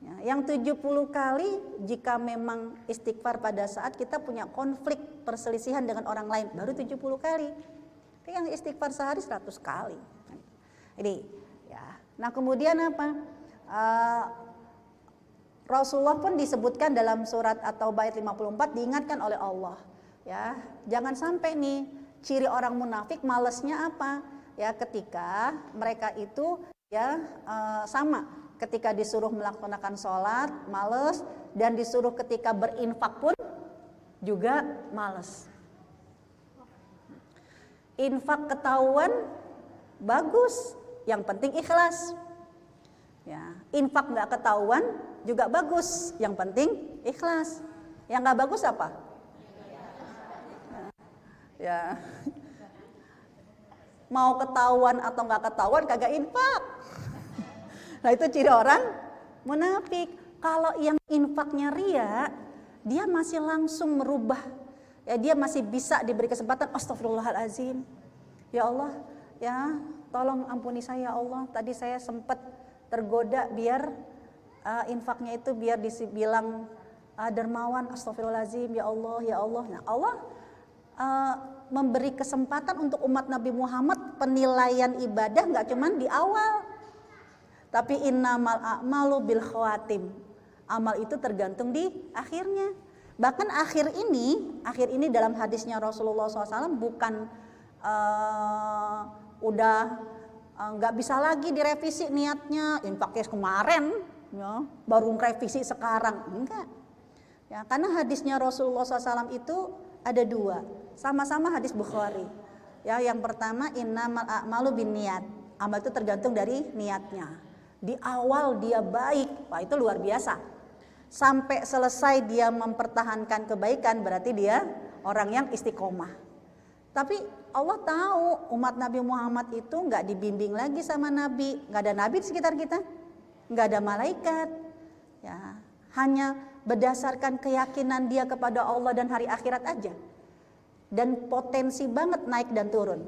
Ya, yang 70 kali jika memang istighfar pada saat kita punya konflik perselisihan dengan orang lain, baru 70 kali. Tapi yang istighfar sehari 100 kali. Ini ya. Nah, kemudian apa? Rasulullah pun disebutkan dalam surat At-Taubah ayat 54, diingatkan oleh Allah. Ya, jangan sampai nih ciri orang munafik malesnya apa? Ya, ketika mereka itu ya sama. Ketika disuruh melaksanakan sholat, males, dan disuruh ketika berinfak pun juga males. Infak ketahuan bagus, yang penting ikhlas. Ya, infak nggak ketahuan juga bagus, yang penting ikhlas. Yang nggak bagus apa? Ya, mau ketahuan atau nggak ketahuan kagak infak. Nah itu ciri orang munafik. Kalau yang infaknya ria, dia masih langsung merubah. Ya dia masih bisa diberi kesempatan. Astagfirullahalazim. Ya Allah, ya tolong ampuni saya ya Allah. Tadi saya sempat tergoda biar infaknya itu biar dibilang dermawan. Astagfirullahalazim. Ya Allah, ya Allah. Nah Allah memberi kesempatan untuk umat Nabi Muhammad penilaian ibadah nggak cuman di awal, tapi innamal a'malu bil khawatim. Amal itu tergantung di akhirnya. Bahkan akhir ini dalam hadisnya Rasulullah SAW bukan udah nggak bisa lagi direvisi niatnya, infaknya kemarin, ya, baru revisi sekarang, enggak. Ya, karena hadisnya Rasulullah SAW itu ada dua, sama-sama hadis Bukhari. Ya, yang pertama innamal a'malu binniyat. Amal itu tergantung dari niatnya. Di awal dia baik, wah itu luar biasa. Sampai selesai dia mempertahankan kebaikan, berarti dia orang yang istiqomah. Tapi Allah tahu umat Nabi Muhammad itu nggak dibimbing lagi sama Nabi, nggak ada Nabi di sekitar kita, nggak ada malaikat, ya hanya berdasarkan keyakinan dia kepada Allah dan hari akhirat aja, dan potensi banget naik dan turun.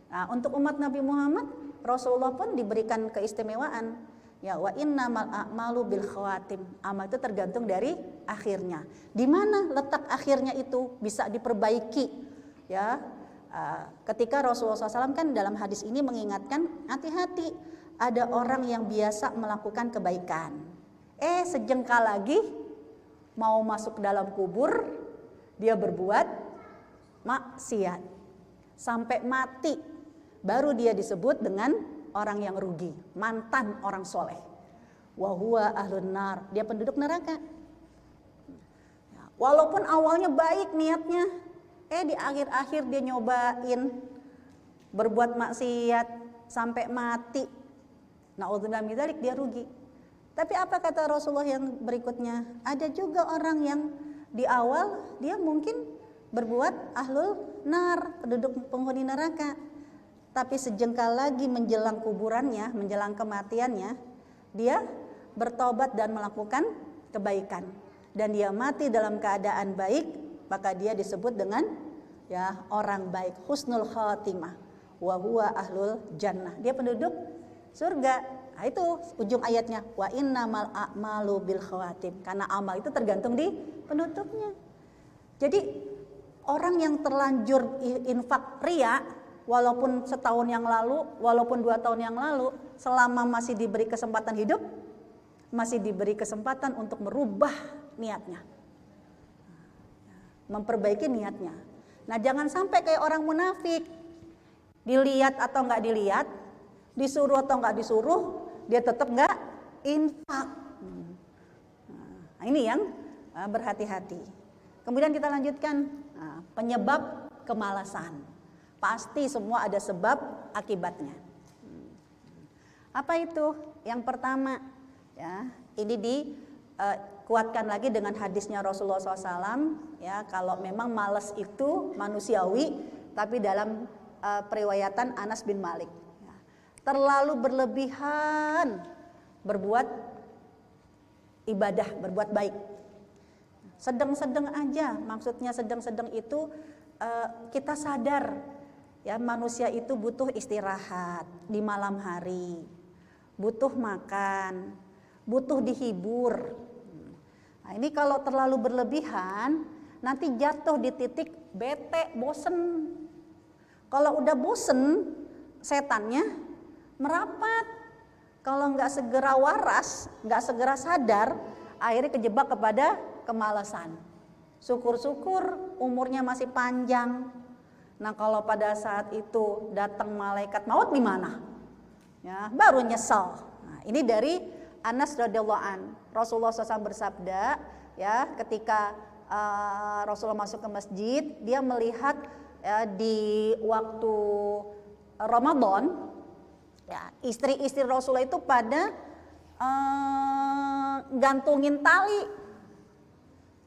Nah, untuk umat Nabi Muhammad, Rasulullah pun diberikan keistimewaan. Ya wa innamal a'malu bil khawatim. Amal itu tergantung dari akhirnya. Di mana letak akhirnya itu bisa diperbaiki. Ya, ketika Rasulullah SAW kan dalam hadis ini mengingatkan hati-hati. Ada orang yang biasa melakukan kebaikan. Sejengkal lagi mau masuk dalam kubur, dia berbuat maksiat sampai mati. Baru dia disebut dengan orang yang rugi, mantan orang soleh. Wa huwa ahlun nar, dia penduduk neraka. Walaupun awalnya baik niatnya, di akhir-akhir dia nyobain berbuat maksiat sampai mati. Na'udzubillah min dzalik, dia rugi. Tapi apa kata Rasulullah yang berikutnya? Ada juga orang yang di awal dia mungkin berbuat ahlul nar, penduduk penghuni neraka. Tapi sejengkal lagi menjelang kuburannya, menjelang kematiannya, dia bertobat dan melakukan kebaikan. Dan dia mati dalam keadaan baik, maka dia disebut dengan ya orang baik, husnul khatimah. Wa huwa ahlul jannah. Dia penduduk surga. Nah, itu ujung ayatnya. Wa innamal a'malu bil khawatim. Karena amal itu tergantung di penutupnya. Jadi orang yang terlanjur infak ria, walaupun setahun yang lalu, walaupun 2 tahun yang lalu, selama masih diberi kesempatan hidup, masih diberi kesempatan untuk merubah niatnya, memperbaiki niatnya. Nah jangan sampai kayak orang munafik, dilihat atau nggak dilihat, disuruh atau nggak disuruh, dia tetap nggak infak. Nah, ini yang berhati-hati. Kemudian kita lanjutkan penyebab kemalasan. Pasti semua ada sebab akibatnya. Apa itu? Yang pertama, ya, ini dikuatkan lagi dengan hadisnya Rasulullah SAW. Ya, kalau memang malas itu manusiawi, tapi dalam periwayatan Anas bin Malik, ya, terlalu berlebihan berbuat ibadah, berbuat baik. Sedang-sedang aja, maksudnya sedang-sedang itu kita sadar. Ya, manusia itu butuh istirahat di malam hari, butuh makan, butuh dihibur. Nah, ini kalau terlalu berlebihan, nanti jatuh di titik bete, bosen. Kalau udah bosen, setannya merapat. Kalau nggak segera waras, nggak segera sadar, akhirnya kejebak kepada kemalasan. Syukur-syukur umurnya masih panjang. Nah kalau pada saat itu datang malaikat maut gimana? Ya, baru nyesel. Nah, ini dari Anas radhiyallahu an. Rasulullah SAW bersabda, ya, ketika Rasulullah masuk ke masjid, dia melihat ya, di waktu Ramadan, ya, istri-istri Rasulullah itu pada gantungin tali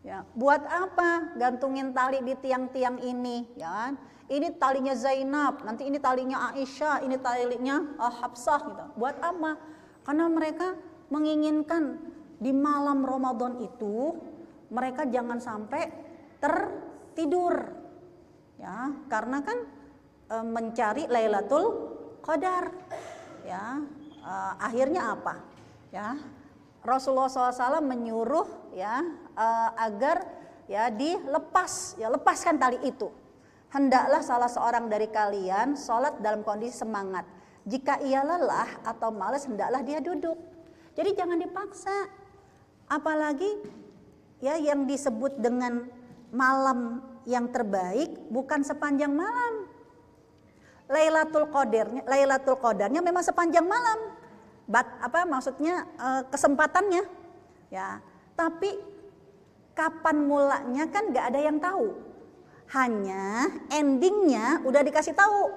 Ya, buat apa gantungin tali di tiang-tiang ini, ya kan? Ini talinya Zainab, nanti ini talinya Aisyah, ini talinya Hafsah gitu. Buat apa? Karena mereka menginginkan di malam Ramadan itu mereka jangan sampai tertidur. Ya, karena kan mencari Lailatul Qadar. Ya, akhirnya apa? Ya, Rasulullah SAW menyuruh ya agar ya dilepas, ya lepaskan tali itu. Hendaklah salah seorang dari kalian sholat dalam kondisi semangat. Jika ia lelah atau malas, hendaklah dia duduk. Jadi jangan dipaksa. Apalagi ya yang disebut dengan malam yang terbaik bukan sepanjang malam. Lailatul Qadarnya memang sepanjang malam. Maksudnya kesempatannya ya, tapi kapan mulanya kan nggak ada yang tahu, hanya endingnya udah dikasih tahu.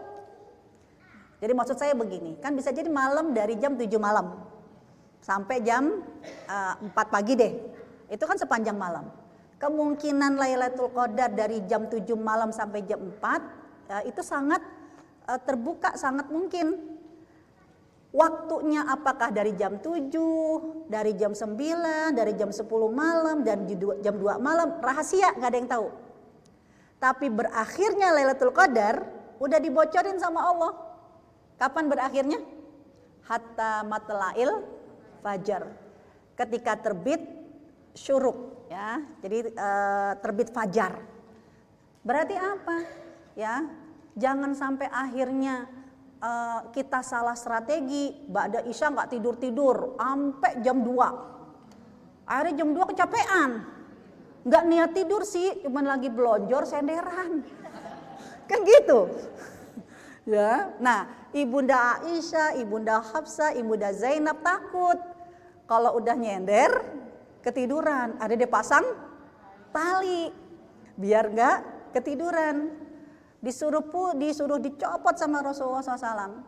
Jadi maksud saya begini, kan bisa jadi malam dari jam 7 malam sampai jam 4 pagi deh, itu kan sepanjang malam. Kemungkinan Lailatul Qadar dari jam 7 malam sampai jam 4 itu sangat terbuka, sangat mungkin. Waktunya apakah dari jam 7, dari jam 9, dari jam 10 malam, dan jam 2 malam, rahasia, gak ada yang tahu. Tapi berakhirnya Lailatul Qadar udah dibocorin sama Allah. Kapan berakhirnya? Hatta matla'il fajar. Ketika terbit syuruk, ya. Jadi terbit fajar. Berarti apa? Ya, jangan sampai akhirnya kita salah strategi, ba'da isya nggak tidur sampai jam 2. Akhirnya jam 2 kecapean. Nggak niat tidur sih, cuman lagi belonjor senderan. Kan gitu. Ya. Nah, Ibunda Aisyah, Ibunda Hafsah, Ibunda Zainab takut kalau udah nyender ketiduran. Ada dia pasang tali biar nggak ketiduran. Disuruh dicopot sama Rasulullah SAW,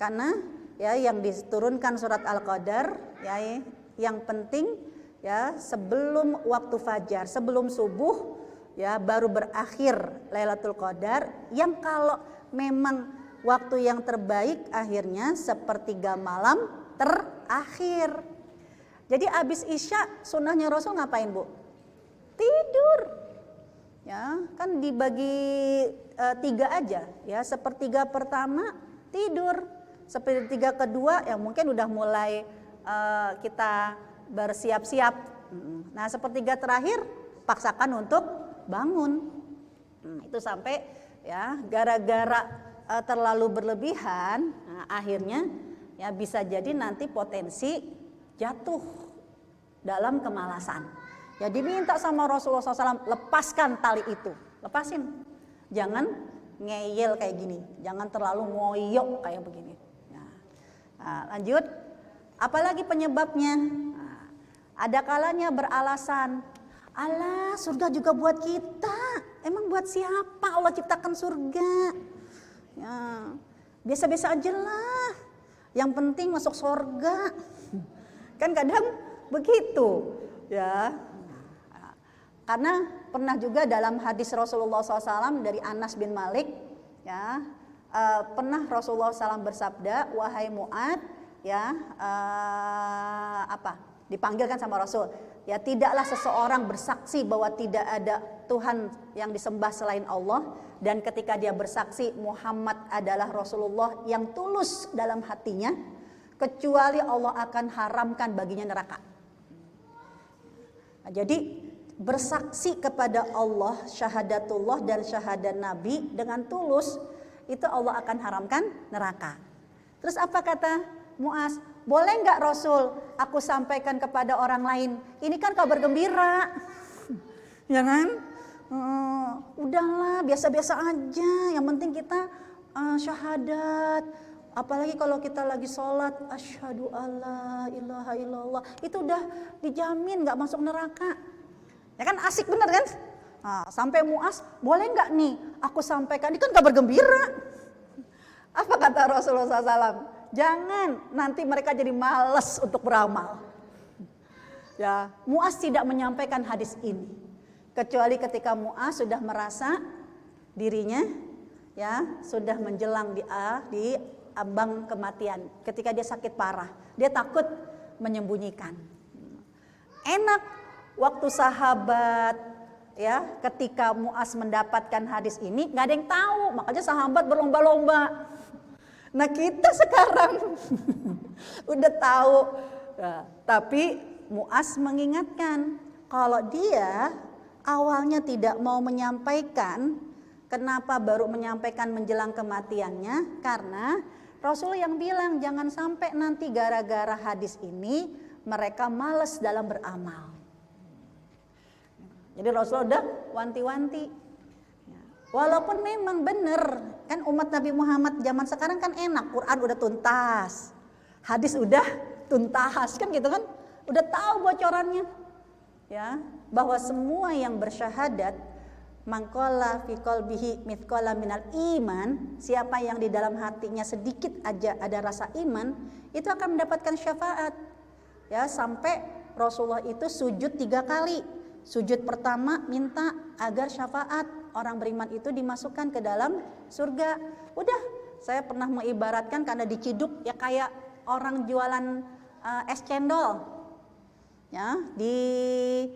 karena ya yang diturunkan surat Al-Qadar ya yang penting ya sebelum waktu fajar, sebelum subuh ya baru berakhir Lailatul Qadar, yang kalau memang waktu yang terbaik akhirnya sepertiga malam terakhir. Jadi abis Isya sunnahnya Rasul ngapain, Bu? Tidur. Ya, kan dibagi 3 aja ya, sepertiga pertama tidur, sepertiga kedua ya mungkin udah mulai kita bersiap-siap. Nah, sepertiga terakhir paksakan untuk bangun. Itu sampai ya gara-gara terlalu berlebihan, nah, akhirnya ya bisa jadi nanti potensi jatuh dalam kemalasan. Ya diminta sama Rasulullah SAW, lepaskan tali itu, lepasin. Jangan ngeyel kayak gini, jangan terlalu ngoyok kayak begini. Nah, lanjut, apalagi penyebabnya? Nah, ada kalanya beralasan, alah surga juga buat kita. Emang buat siapa Allah ciptakan surga? Ya, biasa-biasa aja lah, yang penting masuk surga. Kan kadang begitu ya. Karena pernah juga dalam hadis Rasulullah SAW dari Anas bin Malik, ya, pernah Rasulullah SAW bersabda, wahai Mu'ad, ya, dipanggilkan sama Rasul, ya tidaklah seseorang bersaksi bahwa tidak ada Tuhan yang disembah selain Allah, dan ketika dia bersaksi Muhammad adalah Rasulullah yang tulus dalam hatinya, kecuali Allah akan haramkan baginya neraka. Nah, jadi bersaksi kepada Allah, syahadatullah dan syahadat Nabi dengan tulus, itu Allah akan haramkan neraka. Terus apa kata Muaz? Boleh nggak Rasul aku sampaikan kepada orang lain? Ini kan kabar gembira, ya kan? Udahlah biasa-biasa aja, yang penting kita syahadat. Apalagi kalau kita lagi sholat, asyhadu alla ilaha illallah, itu udah dijamin nggak masuk neraka. Ya kan asik bener kan? Nah, sampai Muaz, boleh nggak nih aku sampaikan? Ini kan kabar gembira. Apa kata Rasulullah SAW? Jangan, nanti mereka jadi malas untuk beramal. Ya, Muaz tidak menyampaikan hadis ini. Kecuali ketika Mu'az sudah merasa dirinya ya sudah menjelang di ambang kematian. Ketika dia sakit parah, dia takut menyembunyikan. Enak waktu sahabat ya, ketika Mu'az mendapatkan hadis ini nggak ada yang tahu, makanya sahabat berlomba-lomba. Nah kita sekarang udah tahu, nah, tapi Mu'az mengingatkan kalau dia awalnya tidak mau menyampaikan. Kenapa baru menyampaikan menjelang kematiannya? Karena Rasul yang bilang jangan sampai nanti gara-gara hadis ini mereka malas dalam beramal. Jadi Rasul udah wanti-wanti. Walaupun memang benar kan umat Nabi Muhammad zaman sekarang kan enak, Quran udah tuntas, hadis udah tuntas kan gitu kan, udah tahu bocorannya, ya bahwa semua yang bersyahadat mangkola fi qalbihi mithqala minal iman, siapa yang di dalam hatinya sedikit aja ada rasa iman, itu akan mendapatkan syafaat. Ya sampai Rasulullah itu sujud 3 kali. Sujud pertama minta agar syafaat orang beriman itu dimasukkan ke dalam surga. Udah, saya pernah mengibaratkan karena diciduk ya kayak orang jualan es cendol. Ya, di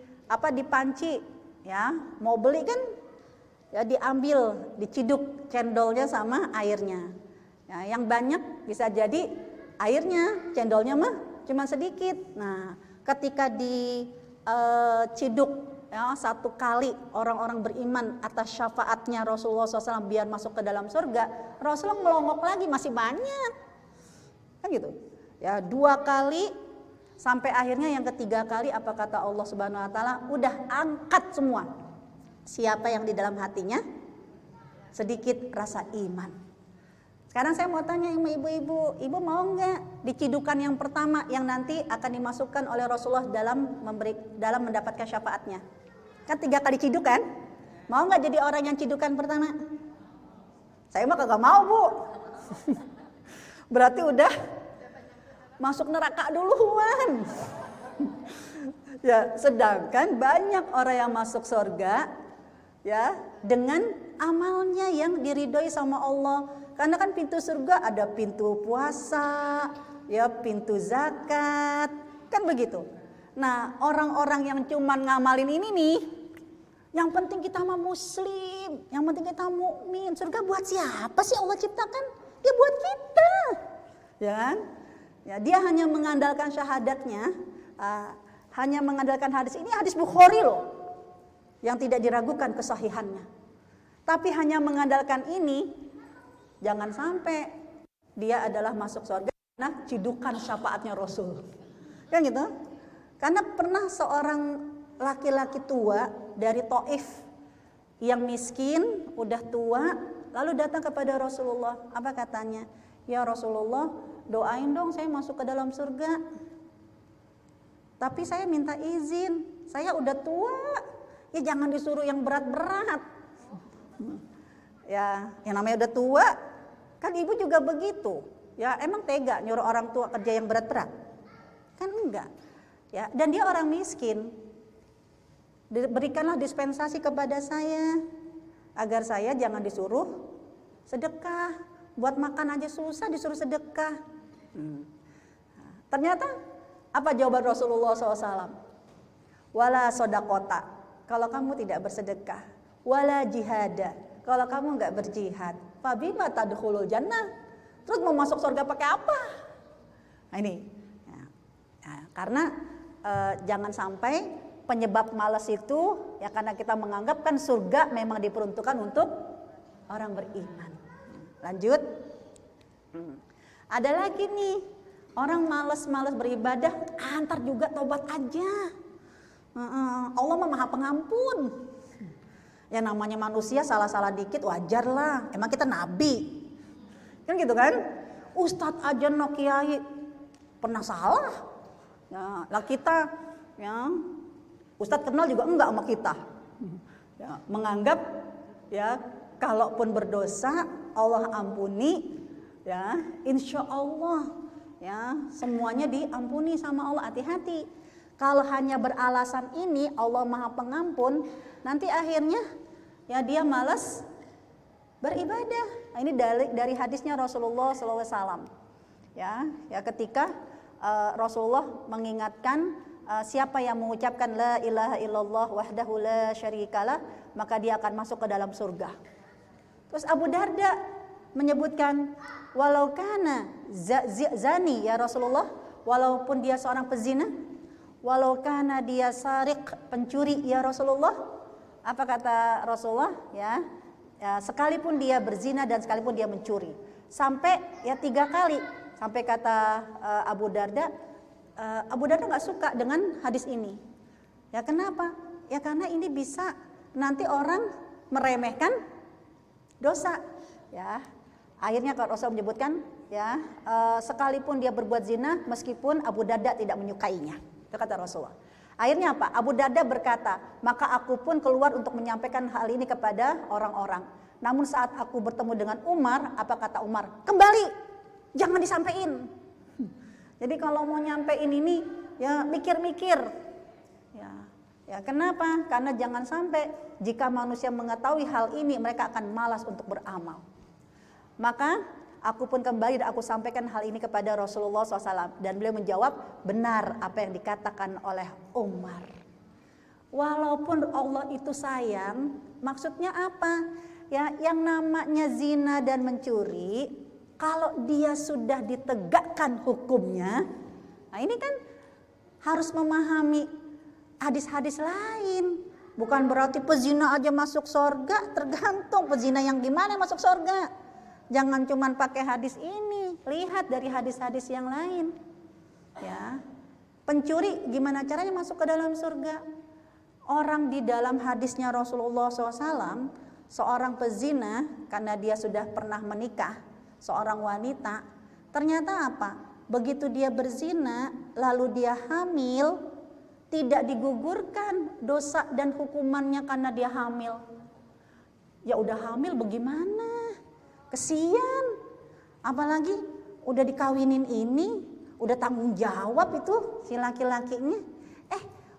panci ya, mau beli kan ya diambil, diciduk cendolnya sama airnya. Ya, yang banyak bisa jadi airnya, cendolnya mah cuma sedikit. Nah, ketika diciduk ya, 1 kali orang-orang beriman atas syafaatnya Rasulullah SAW biar masuk ke dalam surga, Rasulullah melongok lagi masih banyak, kan gitu. Ya 2 kali sampai akhirnya yang ketiga kali apa kata Allah Subhanahu Wa Taala, udah angkat semua. Siapa yang di dalam hatinya sedikit rasa iman. Sekarang saya mau tanya sama ibu-ibu, ibu mau nggak dicidukan yang pertama yang nanti akan dimasukkan oleh Rasulullah dalam mendapatkan syafaatnya? Kan 3 kali cidukan, mau nggak jadi orang yang cidukan pertama? Saya mah kagak mau bu. Berarti udah masuk neraka duluan. Ya, sedangkan banyak orang yang masuk surga ya dengan amalnya yang diridhoi sama Allah. Karena kan pintu surga ada pintu puasa, ya pintu zakat, kan begitu. Nah, orang-orang yang cuman ngamalin ini nih, yang penting kita mah muslim, yang penting kita mukmin. Surga buat siapa sih Allah ciptakan? Dia buat kita. Ya kan? Ya, dia hanya mengandalkan syahadatnya, hanya mengandalkan hadis ini, hadis Bukhari loh, yang tidak diragukan kesahihannya. Tapi hanya mengandalkan ini, jangan sampai dia adalah masuk surga nah cidukan syafaatnya Rasul. Kan gitu? Karena pernah seorang laki-laki tua dari Taif yang miskin, udah tua, lalu datang kepada Rasulullah. Apa katanya? Ya Rasulullah, doain dong saya masuk ke dalam surga. Tapi saya minta izin, saya udah tua. Ya jangan disuruh yang berat-berat. Ya, yang namanya udah tua, kan ibu juga begitu. Ya, emang tega nyuruh orang tua kerja yang berat-berat? Kan enggak. Ya, dan dia orang miskin. Berikanlah dispensasi kepada saya agar saya jangan disuruh sedekah. Buat makan aja susah disuruh sedekah. Ternyata apa jawaban Rasulullah SAW? Wala sodakota, kalau kamu tidak bersedekah. Wala jihada, kalau kamu nggak berjihad. Fabima tadkhulul jannah, terus mau masuk surga pakai apa? Nah ini, karena jangan sampai penyebab malas itu ya karena kita menganggap kan surga memang diperuntukkan untuk orang beriman. Lanjut, ada lagi nih orang malas beribadah, antar juga tobat aja. Allah mah maha pengampun. Ya namanya manusia salah-salah dikit wajar lah. Emang kita nabi. Kan gitu kan? Ustadz aja no kiai pernah salah. Ya, lah kita ya Ustadz kenal juga enggak sama kita. Ya, menganggap ya kalaupun berdosa Allah ampuni ya insya Allah ya semuanya diampuni sama Allah. Hati-hati. Kalau hanya beralasan ini Allah Maha Pengampun, nanti akhirnya ya dia malas beribadah. Nah, ini dari hadisnya Rasulullah SAW. Ya ketika Rasulullah mengingatkan siapa yang mengucapkan la ilaha illallah wahdahu la syarikalah, maka dia akan masuk ke dalam surga. Terus Abu Darda menyebutkan, walau kana zani ya Rasulullah, walaupun dia seorang pezina, walau kana dia sariq, pencuri ya Rasulullah. Apa kata Rasulullah? Ya, sekalipun dia berzina dan sekalipun dia mencuri. Sampai ya 3 kali. Sampai kata Abu Darda nggak suka dengan hadis ini. Ya kenapa? Ya karena ini bisa nanti orang meremehkan dosa. Ya, akhirnya kalau Rasul menyebutkan ya sekalipun dia berbuat zina meskipun Abu Darda tidak menyukainya. Itu kata Rasulullah. Akhirnya apa? Abu Darda berkata, maka aku pun keluar untuk menyampaikan hal ini kepada orang-orang. Namun saat aku bertemu dengan Umar, apa kata Umar? Kembali, jangan disampaikan. Jadi kalau mau nyampein ini ya mikir-mikir. Ya kenapa? Karena jangan sampai jika manusia mengetahui hal ini mereka akan malas untuk beramal. Maka aku pun kembali dan aku sampaikan hal ini kepada Rasulullah SAW. Dan beliau menjawab, benar apa yang dikatakan oleh Umar. Walaupun Allah itu sayang, maksudnya apa? Ya, yang namanya zina dan mencuri, kalau dia sudah ditegakkan hukumnya, nah ini kan harus memahami hadis-hadis lain. Bukan berarti pezina aja masuk surga, tergantung pezina yang gimana masuk surga. Jangan cuman pakai hadis ini, lihat dari hadis-hadis yang lain. Ya, pencuri gimana caranya masuk ke dalam surga? Orang di dalam hadisnya Rasulullah SAW, seorang pezina karena dia sudah pernah menikah, seorang wanita, ternyata apa? Begitu dia berzina, lalu dia hamil, tidak digugurkan dosa dan hukumannya karena dia hamil. Ya udah hamil bagaimana? Kesian, apalagi udah dikawinin ini, udah tanggung jawab itu si laki-lakinya.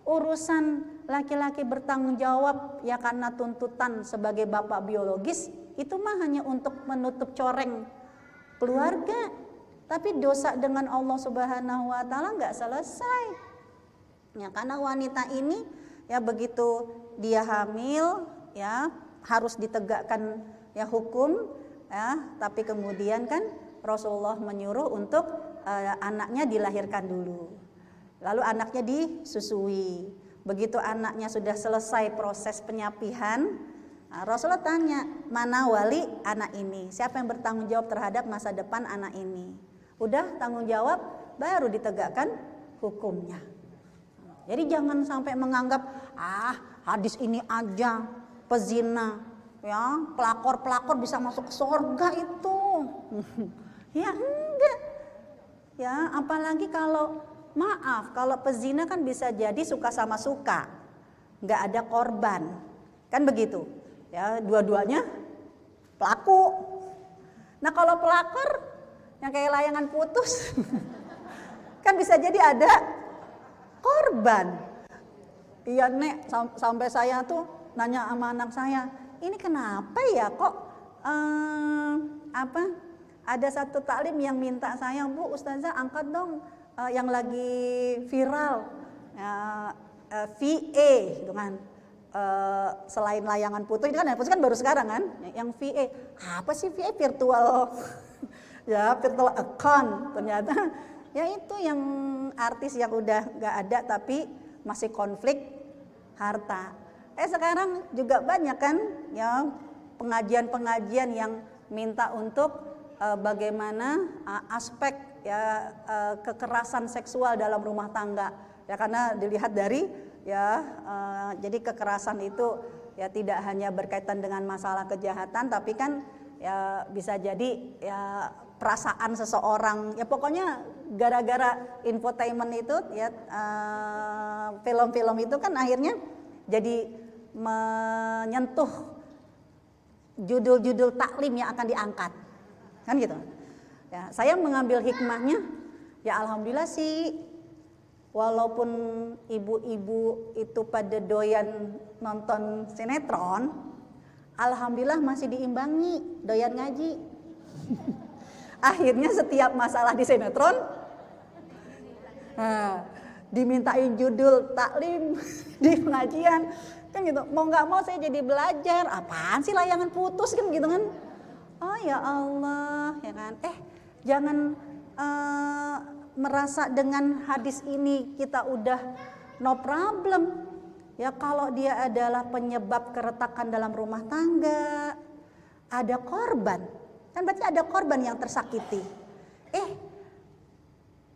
Urusan laki-laki bertanggung jawab ya karena tuntutan sebagai bapak biologis, itu mah hanya untuk menutup coreng keluarga. Tapi dosa dengan Allah Subhanahu wa taala enggak selesai. Ya karena wanita ini ya begitu dia hamil ya harus ditegakkan ya hukum. Ya, tapi kemudian kan Rasulullah menyuruh untuk anaknya dilahirkan dulu. Lalu anaknya disusui. Begitu anaknya sudah selesai proses penyapihan, Rasulullah tanya, mana wali anak ini? Siapa yang bertanggung jawab terhadap masa depan anak ini? Udah tanggung jawab, baru ditegakkan hukumnya. Jadi jangan sampai menganggap, hadis ini aja pezina. Ya, pelakor bisa masuk ke surga itu. Ya enggak. Ya, apalagi kalau kalau pezina kan bisa jadi suka sama suka. Enggak ada korban. Kan begitu. Ya, dua-duanya pelaku. Nah, kalau pelakor yang kayak layangan putus kan bisa jadi ada korban. Iya, Nek, sampai saya tuh nanya sama anak saya, ini kenapa ya kok ada satu taklim yang minta saya, Bu Ustazah angkat dong yang lagi viral VA gitu kan, selain layangan putus ini kan putus kan baru sekarang kan, yang VA apa sih VA virtual ya virtual account, ternyata ya itu yang artis yang udah gak ada tapi masih konflik harta. Sekarang juga banyak kan ya pengajian-pengajian yang minta untuk bagaimana aspek ya kekerasan seksual dalam rumah tangga. Ya karena dilihat dari ya jadi kekerasan itu ya tidak hanya berkaitan dengan masalah kejahatan tapi kan ya bisa jadi ya perasaan seseorang. Ya pokoknya gara-gara infotainment itu ya film-film itu kan akhirnya jadi menyentuh judul-judul taklim yang akan diangkat, kan gitu. Ya, saya mengambil hikmahnya, ya alhamdulillah sih walaupun ibu-ibu itu pada doyan nonton sinetron, alhamdulillah masih diimbangi doyan ngaji. Akhirnya setiap masalah di sinetron, dimintain judul taklim di pengajian, kan gitu. Mau nggak mau saya jadi belajar. Apaan sih layangan putus kan gitu kan? Oh ya Allah, ya kan? Jangan merasa dengan hadis ini kita udah no problem. Ya kalau dia adalah penyebab keretakan dalam rumah tangga, ada korban, kan berarti ada korban yang tersakiti.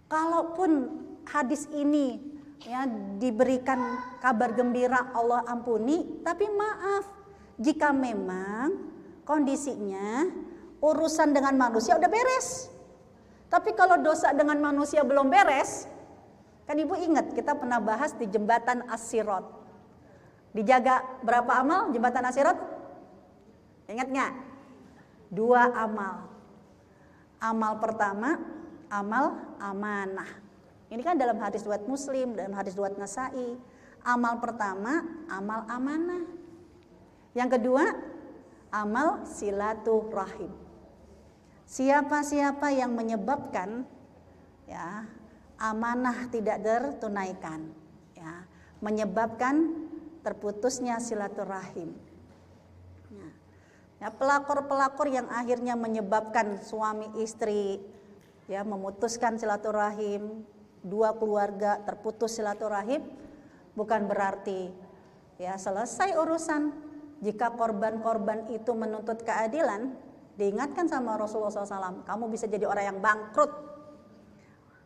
Kalaupun hadis ini ya diberikan kabar gembira Allah ampuni, tapi maaf jika memang kondisinya urusan dengan manusia udah beres. Tapi kalau dosa dengan manusia belum beres, kan ibu ingat kita pernah bahas di jembatan As-Sirat. Dijaga berapa amal jembatan As-Sirat? Ingat nggak? 2 amal. Amal pertama, amal amanah. Ini kan dalam hadis riwayat Muslim, dalam hadis riwayat Nasa'i. Amal pertama, amal amanah. Yang kedua, amal silaturahim. Siapa-siapa yang menyebabkan ya amanah tidak tertunaikan, ya, menyebabkan terputusnya silaturahim. Ya, pelakor-pelakor yang akhirnya menyebabkan suami istri ya memutuskan silaturahim, 2 keluarga terputus silaturahim, bukan berarti ya selesai urusan. Jika korban-korban itu menuntut keadilan, diingatkan sama Rasulullah SAW, kamu bisa jadi orang yang bangkrut.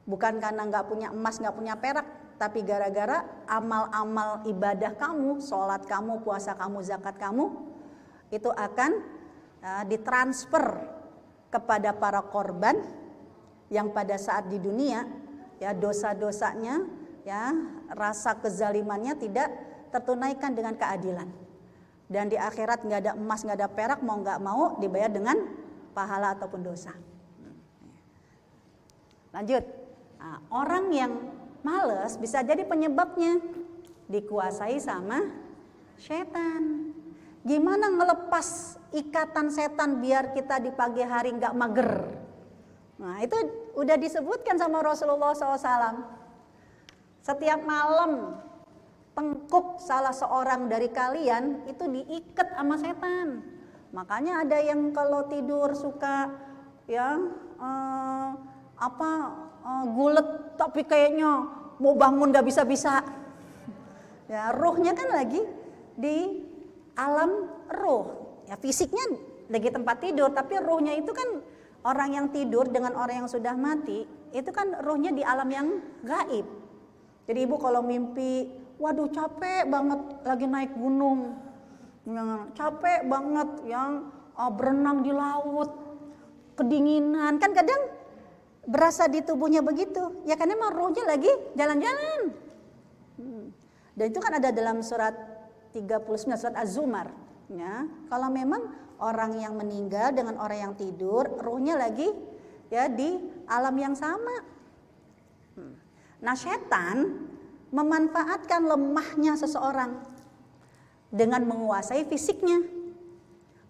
Bukan karena nggak punya emas, nggak punya perak, tapi gara-gara amal-amal ibadah kamu, sholat kamu, puasa kamu, zakat kamu, itu akan ditransfer kepada para korban yang pada saat di dunia ya dosa-dosanya, ya rasa kezalimannya tidak tertunaikan dengan keadilan. Dan di akhirat nggak ada emas, nggak ada perak, mau nggak mau dibayar dengan pahala ataupun dosa. Lanjut, orang yang males bisa jadi penyebabnya dikuasai sama setan. Gimana ngelepas ikatan setan biar kita di pagi hari nggak mager? Nah itu udah disebutkan sama Rasulullah SAW. Setiap malam tengkuk salah seorang dari kalian itu diikat sama setan. Makanya ada yang kalau tidur suka ya gulet tapi kayaknya mau bangun gak bisa-bisa. Ya ruhnya kan lagi di alam ruh. Ya fisiknya lagi tempat tidur, tapi ruhnya itu kan orang yang tidur dengan orang yang sudah mati, itu kan ruhnya di alam yang gaib. Jadi ibu kalau mimpi, waduh capek banget lagi naik gunung, capek banget yang berenang di laut, kedinginan, kan kadang berasa di tubuhnya begitu, ya karena emang ruhnya lagi jalan-jalan. Dan itu kan ada dalam surat 39, surat Az-Zumar. Ya, kalau memang orang yang meninggal dengan orang yang tidur, ruhnya lagi ya di alam yang sama. Nah setan memanfaatkan lemahnya seseorang dengan menguasai fisiknya.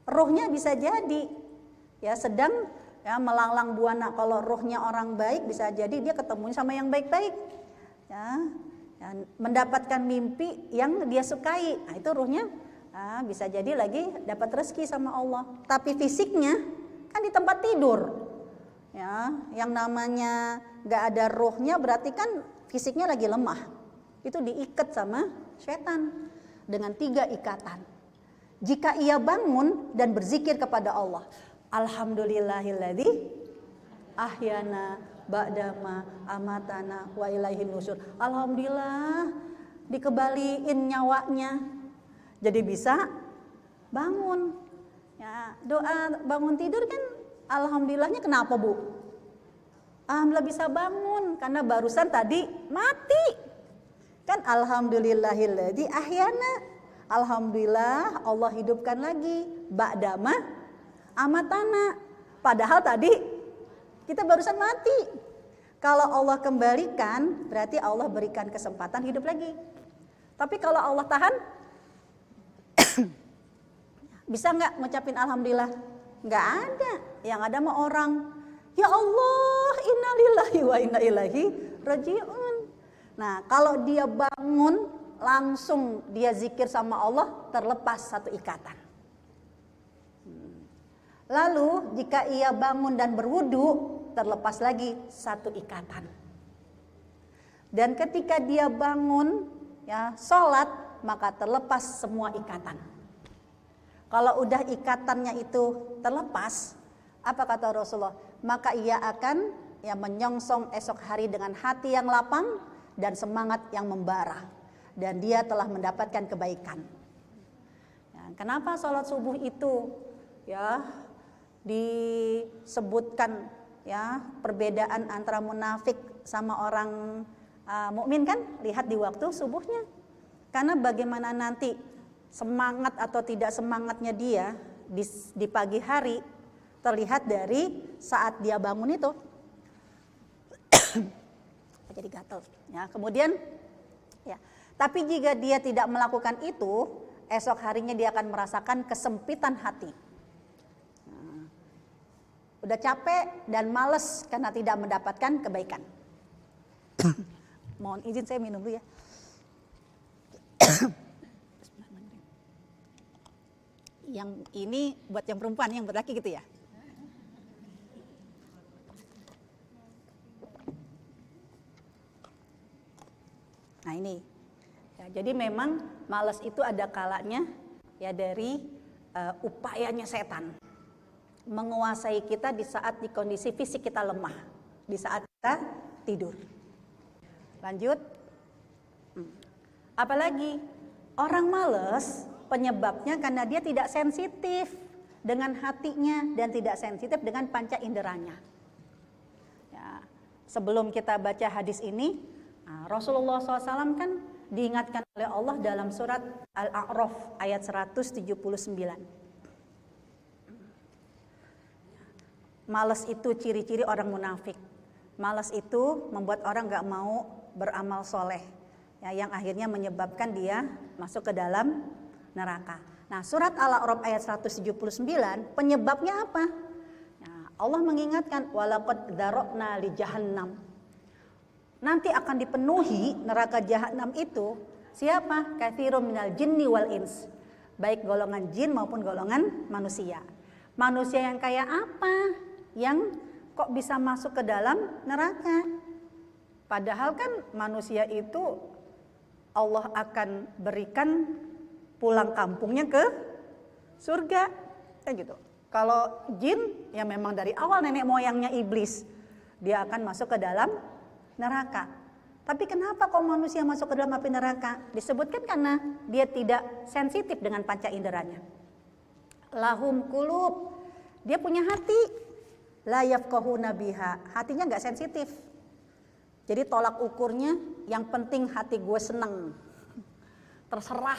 Ruhnya bisa jadi ya sedang ya melanglang buana. Kalau ruhnya orang baik bisa jadi dia ketemu sama yang baik-baik. Ya, mendapatkan mimpi yang dia sukai. Nah, itu ruhnya bisa jadi lagi dapat rezeki sama Allah. Tapi fisiknya kan di tempat tidur. Ya, yang namanya nggak ada ruhnya berarti kan fisiknya lagi lemah. Itu diikat sama setan dengan 3 ikatan. Jika ia bangun dan berzikir kepada Allah, alhamdulillahilladzi ahyana ba'dama amatana wa ilaihin nusur. Alhamdulillah dikembaliin nyawanya. Jadi bisa bangun. Ya, doa bangun tidur kan alhamdulillahnya kenapa, Bu? Alhamdulillah bisa bangun karena barusan tadi mati. Kan alhamdulillahilladzi ahyana. Alhamdulillah Allah hidupkan lagi ba'dama amatana. Padahal tadi kita barusan mati. Kalau Allah kembalikan, berarti Allah berikan kesempatan hidup lagi. Tapi kalau Allah tahan, bisa nggak ngucapin alhamdulillah? Nggak ada. Yang ada mah orang, ya Allah, innalillahi wa inna ilaihi rajiun. Nah, kalau dia bangun, langsung dia zikir sama Allah, terlepas satu ikatan. Lalu jika ia bangun dan berwudu, terlepas lagi satu ikatan. Dan ketika dia bangun, ya sholat, maka terlepas semua ikatan. Kalau udah ikatannya itu terlepas, apa kata Rasulullah? Maka ia akan menyongsong esok hari dengan hati yang lapang dan semangat yang membara. Dan dia telah mendapatkan kebaikan. Ya, kenapa sholat subuh itu disebutkan perbedaan antara munafik sama orang mukmin kan? Lihat di waktu subuhnya. Karena bagaimana nanti semangat atau tidak semangatnya dia di pagi hari terlihat dari saat dia bangun itu. Jadi gatal. Ya, kemudian tapi jika dia tidak melakukan itu, esok harinya dia akan merasakan kesempitan hati. Udah capek dan males karena tidak mendapatkan kebaikan. Mohon izin saya minum dulu ya. Yang ini buat yang perempuan, yang buat laki gitu ya. Nah ini, jadi memang malas itu ada kalanya dari upayanya setan menguasai kita di saat di kondisi fisik kita lemah, di saat kita tidur. Lanjut. Apalagi orang malas penyebabnya karena dia tidak sensitif dengan hatinya dan tidak sensitif dengan panca inderanya. Ya, sebelum kita baca hadis ini, Rasulullah SAW kan diingatkan oleh Allah dalam surat Al-A'raf ayat 179. Malas itu ciri-ciri orang munafik. Malas itu membuat orang gak mau beramal soleh, yang akhirnya menyebabkan dia masuk ke dalam neraka. Nah, surat Al-A'raf ayat 179 penyebabnya apa? Allah mengingatkan walaqad dzara'na li jahannam. Nanti akan dipenuhi neraka jahanam itu siapa? Katsirun minal jinni wal ins. Baik golongan jin maupun golongan manusia. Manusia yang kayak apa? Yang kok bisa masuk ke dalam neraka? Padahal kan manusia itu Allah akan berikan pulang kampungnya ke surga. Kan gitu. Kalau jin ya memang dari awal nenek moyangnya iblis. Dia akan masuk ke dalam neraka. Tapi kenapa kok manusia masuk ke dalam api neraka? Disebutkan karena dia tidak sensitif dengan panca inderanya. Lahum qulub, dia punya hati. La yafqahuna biha, hatinya nggak sensitif. Jadi tolak ukurnya yang penting hati gue seneng. Terserah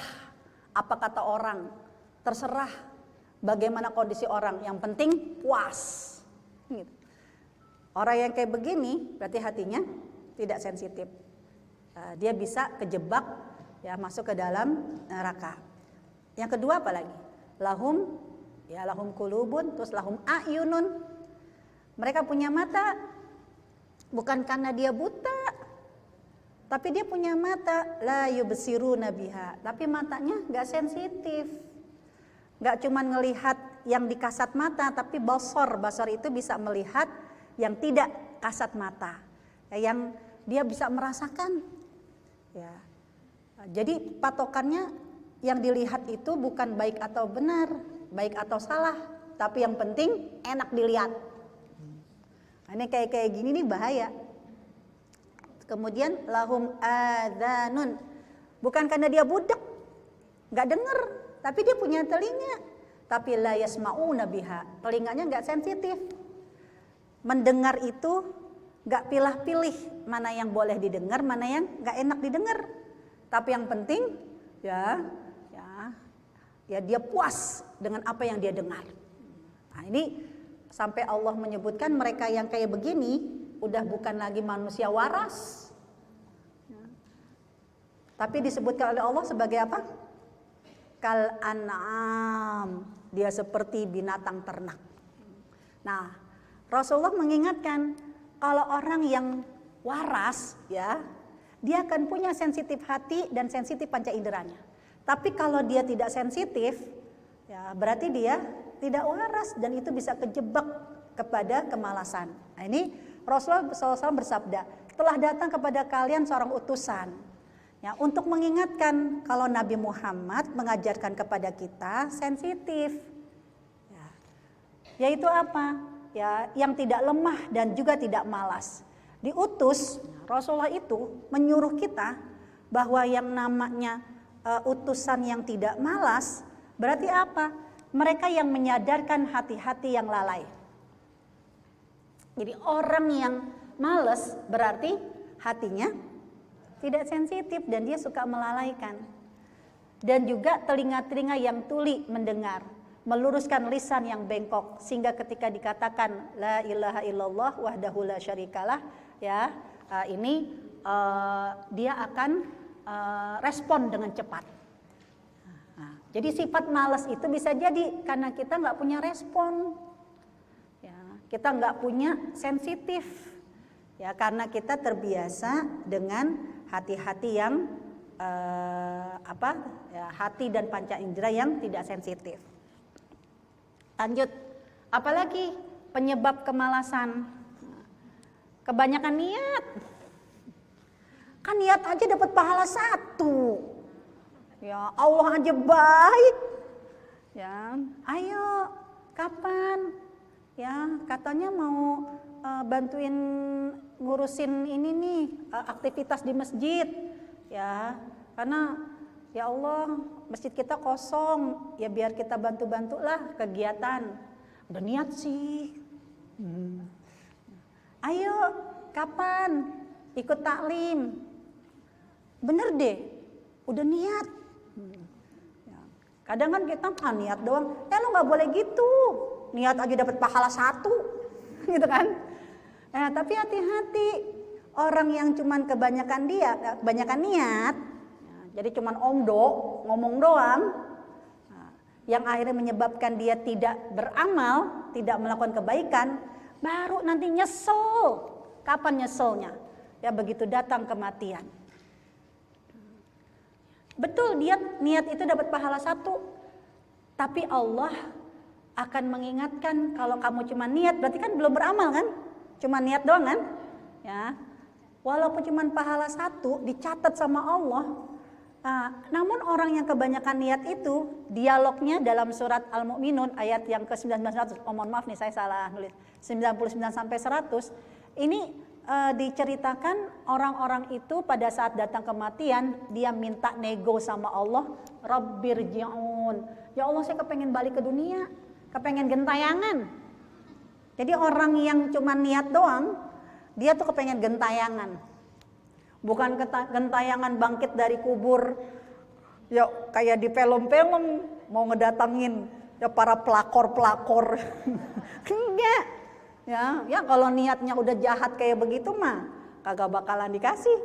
apa kata orang, terserah bagaimana kondisi orang, yang penting puas. Gitu. Orang yang kayak begini berarti hatinya tidak sensitif. Dia bisa kejebak masuk ke dalam neraka. Yang kedua apa lagi? Lahum qulubun, terus lahum a'yunun. Mereka punya mata bukan karena dia buta, tapi dia punya mata la yubsiruna biha, tapi matanya enggak sensitif. Enggak cuma ngelihat yang di kasat mata, tapi basar itu bisa melihat yang tidak kasat mata, yang dia bisa merasakan. Ya. Jadi patokannya yang dilihat itu bukan baik atau benar, baik atau salah, tapi yang penting enak dilihat. Ini kayak gini nih bahaya. Kemudian lahum adhanun, bukan karena dia budak, nggak dengar, tapi dia punya telinga, tapi la yasma'una biha, telinganya nggak sensitif. Mendengar itu nggak pilih-pilih mana yang boleh didengar, mana yang nggak enak didengar. Tapi yang penting ya dia puas dengan apa yang dia dengar. Nah ini sampai Allah menyebutkan mereka yang kayak begini, udah bukan lagi manusia waras. Tapi disebutkan oleh Allah sebagai apa? Kal an'am, dia seperti binatang ternak. Nah, Rasulullah mengingatkan kalau orang yang waras ya, dia akan punya sensitif hati dan sensitif panca inderanya. Tapi kalau dia tidak sensitif, ya berarti dia tidak waras dan itu bisa kejebak kepada kemalasan. Nah, ini Rasulullah SAW bersabda, telah datang kepada kalian seorang utusan ya, untuk mengingatkan kalau Nabi Muhammad mengajarkan kepada kita sensitif. Ya, yaitu apa? Ya, yang tidak lemah dan juga tidak malas. Diutus, Rasulullah itu menyuruh kita bahwa yang namanya utusan yang tidak malas, berarti apa? Mereka yang menyadarkan hati-hati yang lalai. Jadi orang yang malas berarti hatinya tidak sensitif dan dia suka melalaikan. Dan juga telinga-telinga yang tuli mendengar, meluruskan lisan yang bengkok, sehingga ketika dikatakan la ilaha illallah wahdahu la syarikalah ya, ini dia akan respon dengan cepat. Nah, jadi sifat malas itu bisa jadi karena kita nggak punya respon, ya, kita nggak punya sensitif, ya karena kita terbiasa dengan hati-hati yang hati dan panca indera yang tidak sensitif. Lanjut, apalagi penyebab kemalasan? Kebanyakan niat. Kan niat aja dapat pahala 1. Ya Allah aja baik. Ya, ayo kapan? Ya katanya mau bantuin ngurusin ini nih aktivitas di masjid. Ya karena ya Allah masjid kita kosong, ya biar kita bantu-bantulah kegiatan. Udah niat sih. Ayo kapan ikut taklim? Bener deh, udah niat. Ya. Kadang kan kita niat doang, lo nggak boleh gitu, niat aja dapat pahala 1, gitu kan? Tapi hati-hati, orang yang cuman kebanyakan niat, ya, jadi cuman ngomong doang, yang akhirnya menyebabkan dia tidak beramal, tidak melakukan kebaikan, baru nanti nyesel. Kapan nyeselnya? Ya begitu datang kematian. Betul, niat itu dapat pahala 1, tapi Allah akan mengingatkan kalau kamu cuma niat, berarti kan belum beramal kan? Cuma niat doang kan? Ya, walaupun cuma pahala 1 dicatat sama Allah. Namun orang yang kebanyakan niat itu, dialognya dalam surat Al-Mu'minun ayat yang ke-99, mohon maaf nih saya salah nulis, 99 sampai 100. Ini diceritakan orang-orang itu pada saat datang kematian, dia minta nego sama Allah, Rabbirji'un. Ya Allah, saya kepengen balik ke dunia, kepengen gentayangan. Jadi orang yang cuma niat doang, dia tuh kepengen gentayangan. Bukan gentayangan bangkit dari kubur, ya kayak di film-film mau ngedatangin ya para pelakor-pelakor. Enggak. Ya kalau niatnya udah jahat kayak begitu mah kagak bakalan dikasih.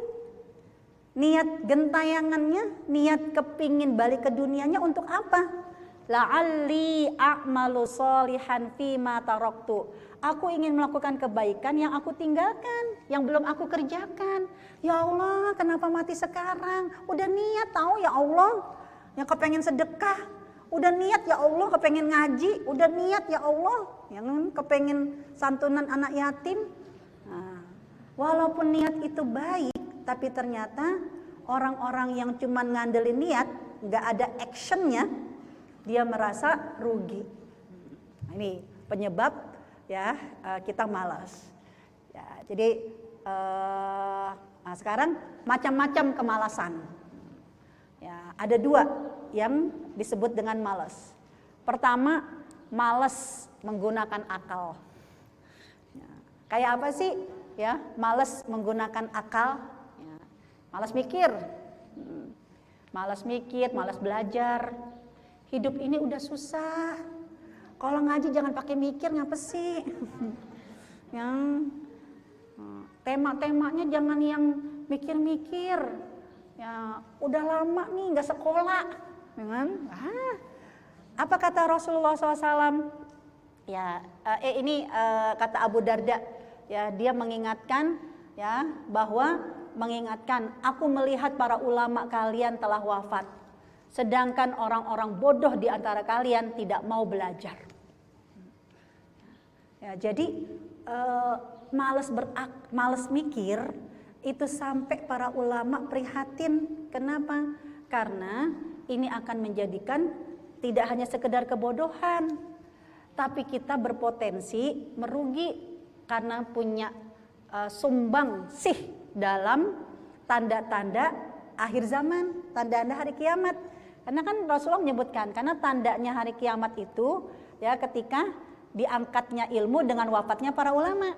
Niat gentayangannya, niat kepingin balik ke dunianya untuk apa? La'alli a'malu sholihan fima taraktu. Aku ingin melakukan kebaikan yang aku tinggalkan, yang belum aku kerjakan. Ya Allah, kenapa mati sekarang? Udah niat tahu ya Allah, yang kepengen sedekah. Udah niat ya Allah, kepengen ngaji. Udah niat ya Allah, yang kepengen santunan anak yatim. Nah, walaupun niat itu baik, tapi ternyata orang-orang yang cuma ngandelin niat, nggak ada actionnya, dia merasa rugi. Nah, ini penyebab ya kita malas. Ya, jadi sekarang macam-macam kemalasan. Ya, ada 2 yang disebut dengan malas. Pertama, malas menggunakan akal. Ya, kayak apa sih? Ya, malas menggunakan akal. Ya, malas mikir, malas belajar. Hidup ini udah susah. Kalau ngaji jangan pakai mikir, ngapa sih? Yang Tema-temanya jangan yang mikir-mikir. Ya, udah lama nih nggak sekolah, ya kan? Apa kata Rasulullah SAW? Ya, ini kata Abu Darda. Ya, dia mengingatkan, ya, bahwa mengingatkan, aku melihat para ulama kalian telah wafat, sedangkan orang-orang bodoh di antara kalian tidak mau belajar. Ya, jadi males mikir itu sampai para ulama prihatin. Kenapa? Karena ini akan menjadikan tidak hanya sekedar kebodohan, tapi kita berpotensi merugi karena punya sumbang sih dalam tanda-tanda akhir zaman, tanda-tanda hari kiamat. Karena kan Rasulullah menyebutkan, karena tandanya hari kiamat itu ya ketika diangkatnya ilmu dengan wafatnya para ulama.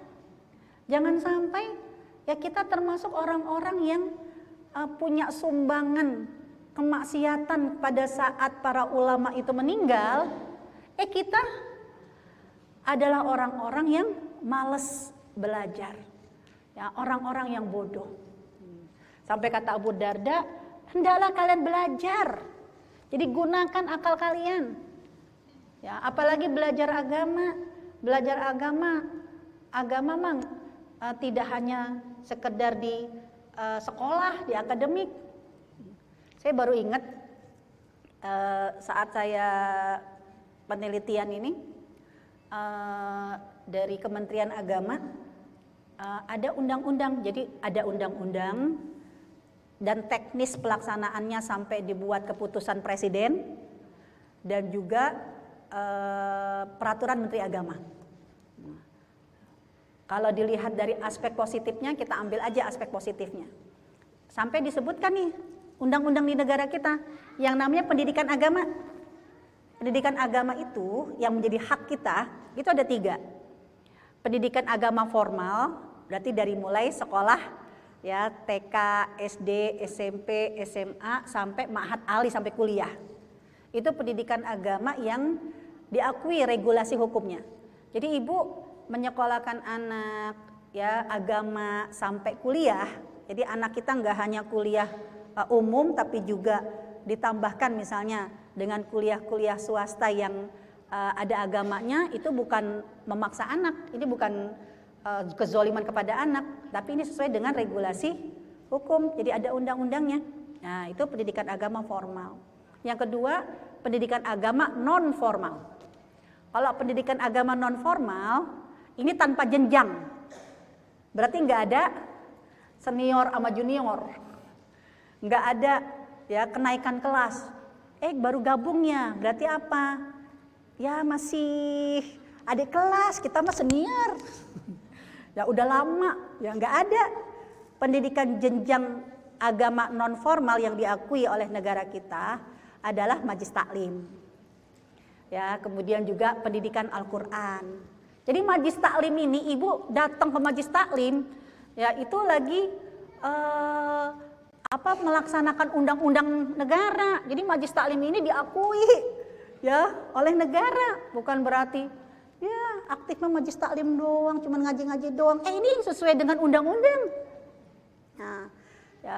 Jangan sampai ya kita termasuk orang-orang yang punya sumbangan kemaksiatan pada saat para ulama itu meninggal. Kita adalah orang-orang yang malas belajar, ya, orang-orang yang bodoh. Sampai kata Abu Darda, hendaklah kalian belajar. Jadi gunakan akal kalian. Ya, apalagi belajar agama. Belajar agama mang tidak hanya sekedar di sekolah, di akademik. Saya baru ingat saat saya penelitian ini dari Kementerian Agama ada undang-undang. Jadi ada undang-undang dan teknis pelaksanaannya sampai dibuat keputusan presiden dan juga peraturan Menteri Agama. Kalau dilihat dari aspek positifnya, kita ambil aja aspek positifnya. Sampai disebutkan nih undang-undang di negara kita yang namanya pendidikan agama. Pendidikan agama itu yang menjadi hak kita itu ada 3. Pendidikan agama formal berarti dari mulai sekolah ya TK, SD, SMP, SMA sampai ma'had ali sampai kuliah. Itu pendidikan agama yang diakui regulasi hukumnya. Jadi ibu menyekolahkan anak ya agama sampai kuliah. Jadi anak kita nggak hanya kuliah umum tapi juga ditambahkan misalnya dengan kuliah-kuliah swasta yang ada agamanya, itu bukan memaksa anak, ini bukan kezoliman kepada anak, tapi ini sesuai dengan regulasi hukum. Jadi ada undang-undangnya. Nah, itu pendidikan agama formal. Yang kedua, pendidikan agama non formal. Kalau pendidikan agama non formal ini tanpa jenjang. Berarti nggak ada senior sama junior. Nggak ada ya kenaikan kelas. Baru gabungnya, berarti apa? Ya masih adik kelas, kita mah senior. Ya udah lama, ya nggak ada. Pendidikan jenjang agama non formal yang diakui oleh negara kita adalah majlis taklim. Ya, kemudian juga pendidikan Al-Qur'an. Jadi majlis taklim ini, ibu datang ke majlis taklim, ya itu lagi melaksanakan undang-undang negara. Jadi majlis taklim ini diakui ya oleh negara, bukan berarti ya aktifnya majlis taklim doang, cuma ngaji-ngaji doang. Ini sesuai dengan undang-undang. Nah, ya,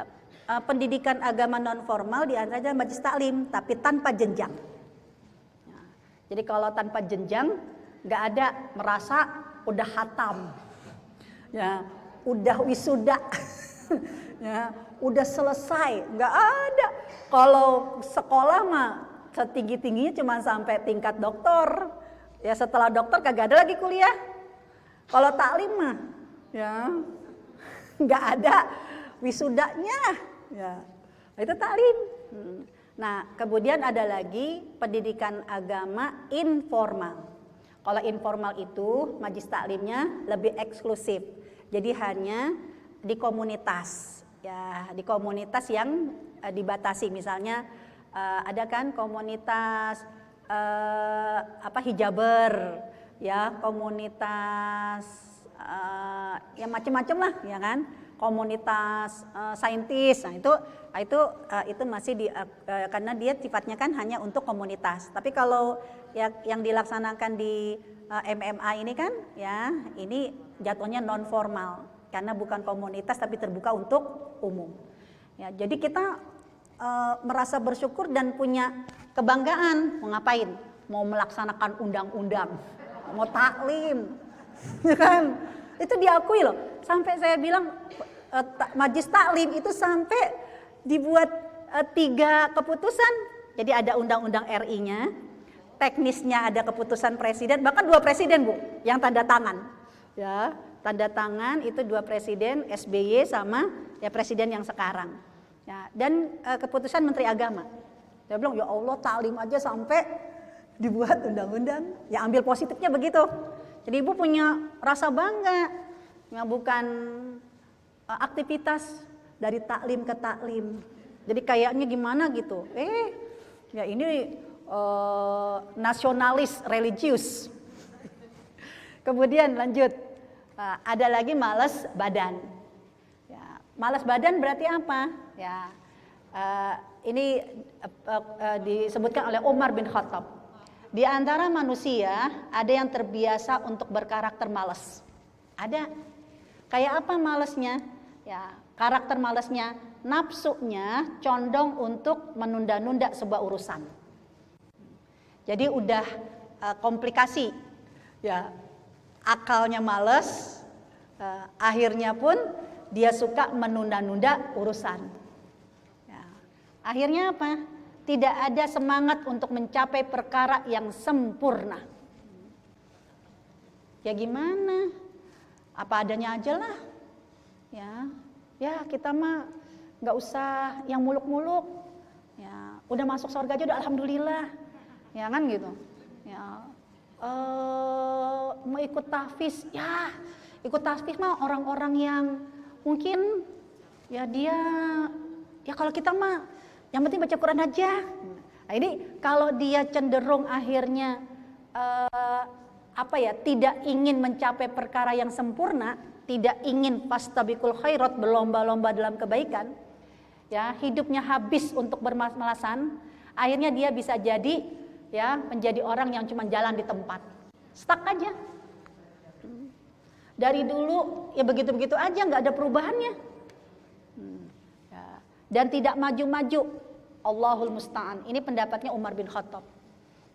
pendidikan agama non formal diantaranya majlis taklim, tapi tanpa jenjang. Nah, jadi kalau tanpa jenjang, nggak ada merasa udah hatam, ya, udah wisuda, ya, udah selesai, nggak ada. Kalau sekolah mah setinggi-tingginya cuma sampai tingkat doktor. Ya setelah dokter kagak ada lagi kuliah. Kalau taklim mah ya nggak ada wisudanya. Ya itu taklim. Nah kemudian ada lagi pendidikan agama informal. Kalau informal itu majlis taklimnya lebih eksklusif. Jadi hanya di komunitas. Ya di komunitas yang dibatasi, misalnya ada kan komunitas hijaber, ya komunitas ya macam-macam lah, ya kan, komunitas saintis. Nah itu masih karena dia sifatnya kan hanya untuk komunitas. Tapi kalau yang dilaksanakan di MMA ini kan, ya ini jatuhnya non formal. karena bukan komunitas tapi terbuka untuk umum. Ya, jadi kita merasa bersyukur dan punya kebanggaan. Mau ngapain? Mau melaksanakan undang-undang, mau taklim, ya kan? Itu diakui loh. Sampai saya bilang Majelis Taklim itu sampai dibuat 3 keputusan. Jadi ada undang-undang RI-nya, teknisnya ada keputusan presiden, bahkan 2 presiden Bu yang tanda tangan. Ya, tanda tangan itu 2 presiden, SBY sama ya presiden yang sekarang. Ya, dan keputusan Menteri Agama. Saya bilang ya Allah, taklim aja sampai dibuat undang-undang. Ya ambil positifnya begitu. Jadi Ibu punya rasa bangga, ya bukan aktivitas dari taklim ke taklim. Jadi kayaknya gimana gitu. Ya ini nasionalis religius. Kemudian lanjut, ada lagi malas badan. Ya, malas badan berarti apa? Ya, ini disebutkan oleh Umar bin Khattab. Di antara manusia ada yang terbiasa untuk berkarakter malas. Ada. Kayak apa malasnya? Ya, karakter malasnya, nafsunya condong untuk menunda-nunda sebuah urusan. Jadi udah komplikasi. Ya, akalnya malas, akhirnya pun dia suka menunda-nunda urusan. Ya, akhirnya apa? Tidak ada semangat untuk mencapai perkara yang sempurna. Ya gimana? Apa adanya aja lah. Ya kita mah nggak usah yang muluk-muluk. Ya, udah masuk surga aja udah alhamdulillah. Ya kan gitu. Ya, mau ikut tahfiz, ya ikut tahfiz mah orang-orang yang mungkin ya dia ya kalau kita mah yang penting baca Quran aja. Nah ini kalau dia cenderung akhirnya tidak ingin mencapai perkara yang sempurna, tidak ingin fastabiqul khairat, berlomba-lomba dalam kebaikan, ya hidupnya habis untuk bermalas-malasan, akhirnya dia bisa jadi ya menjadi orang yang cuma jalan di tempat, stuck aja. Dari dulu ya begitu-begitu aja, nggak ada perubahannya, dan tidak maju-maju. Allahul musta'an. Ini pendapatnya Umar bin Khattab.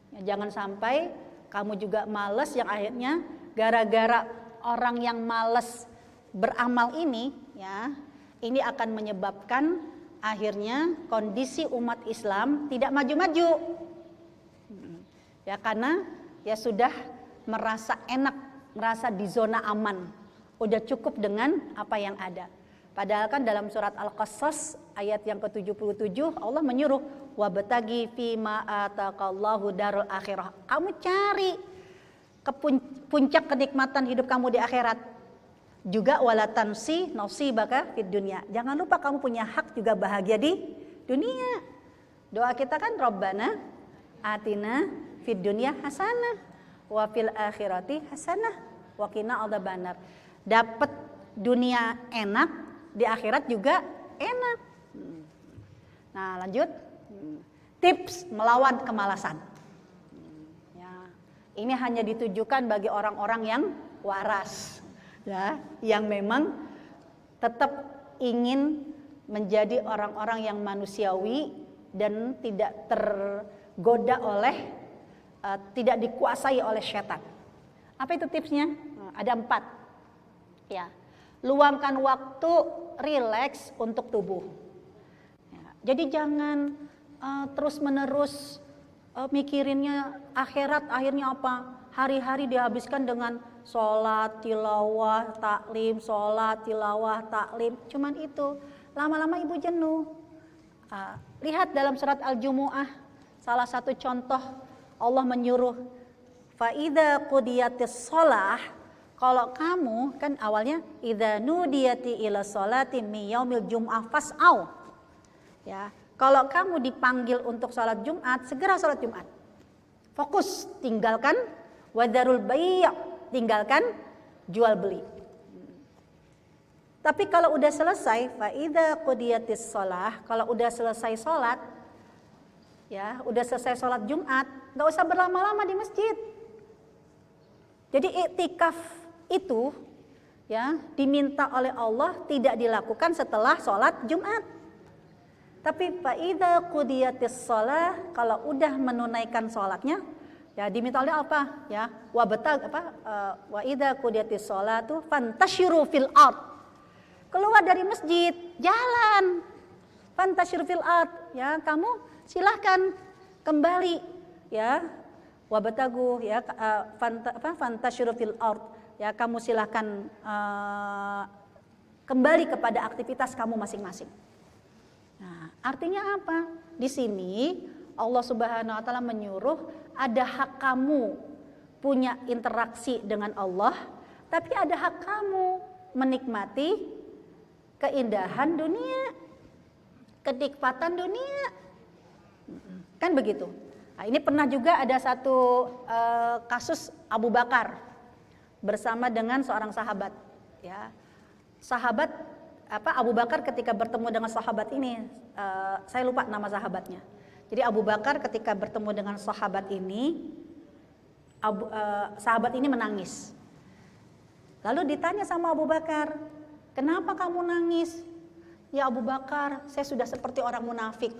Ya, jangan sampai kamu juga malas yang akhirnya gara-gara orang yang malas beramal ini, ya, ini akan menyebabkan akhirnya kondisi umat Islam tidak maju-maju. Ya karena ya sudah merasa enak, merasa di zona aman. Udah cukup dengan apa yang ada. Padahal kan dalam surat Al-Qasas ayat yang ke-77 Allah menyuruh wabtagi fima ataqallahu darul akhirah. Kamu cari ke puncak kenikmatan hidup kamu di akhirat. Juga walatansi nasibaka fid dunya. Jangan lupa kamu punya hak juga bahagia di dunia. Doa kita kan Rabbana atina fid dunya hasanah wa fil akhirati hasanah wa qina adzabannar. Dapat dunia enak, di akhirat juga enak. Nah lanjut, tips melawan kemalasan. Ya, ini hanya ditujukan bagi orang-orang yang waras, ya, yang memang tetap ingin menjadi orang-orang yang manusiawi dan tidak tergoda oleh, tidak dikuasai oleh setan. Apa itu tipsnya? Ada 4. Ya. Luangkan waktu rileks untuk tubuh. Ya, jadi jangan terus-menerus mikirinnya akhirat, akhirnya apa? Hari-hari dihabiskan dengan sholat, tilawah, taklim, sholat, tilawah, taklim. Cuman itu. Lama-lama ibu jenuh. Lihat dalam surat Al-Jumu'ah, salah satu contoh Allah menyuruh, fa'idha qudiyatis sholah. Kalau kamu kan awalnya idza nudiyati ila sholati min yaumil jum'ah fas'au. Ya, kalau kamu dipanggil untuk salat Jumat, segera salat Jumat. Fokus, tinggalkan wadarul bai', tinggalkan jual beli. Tapi kalau udah selesai fa idza qudiyatis shalah, kalau udah selesai salat, ya, udah selesai salat Jumat, enggak usah berlama-lama di masjid. Jadi iktikaf itu ya diminta oleh Allah tidak dilakukan setelah sholat Jumat. Tapi faida qudiyatis shalah, kalau udah menunaikan sholatnya, ya diminta oleh apa? Ya wa idza qudiyatis shalatu fantashiru fil ard. Keluar dari masjid, jalan. Fantashiru fil ard, ya kamu silahkan kembali, ya wabtagu, ya fantashiru fil ard, ya kamu silahkan kembali kepada aktivitas kamu masing-masing. Nah, artinya apa? Di sini Allah Subhanahu wa taala menyuruh ada hak kamu punya interaksi dengan Allah, tapi ada hak kamu menikmati keindahan dunia, kenikmatan dunia. Kan begitu. Nah, ini pernah juga ada satu kasus Abu Bakar bersama dengan seorang sahabat, ya. Sahabat Abu Bakar ketika bertemu dengan sahabat ini, saya lupa nama sahabatnya. Jadi Abu Bakar ketika bertemu dengan sahabat ini, sahabat ini menangis. Lalu ditanya sama Abu Bakar, kenapa kamu nangis? Ya Abu Bakar, saya sudah seperti orang munafik.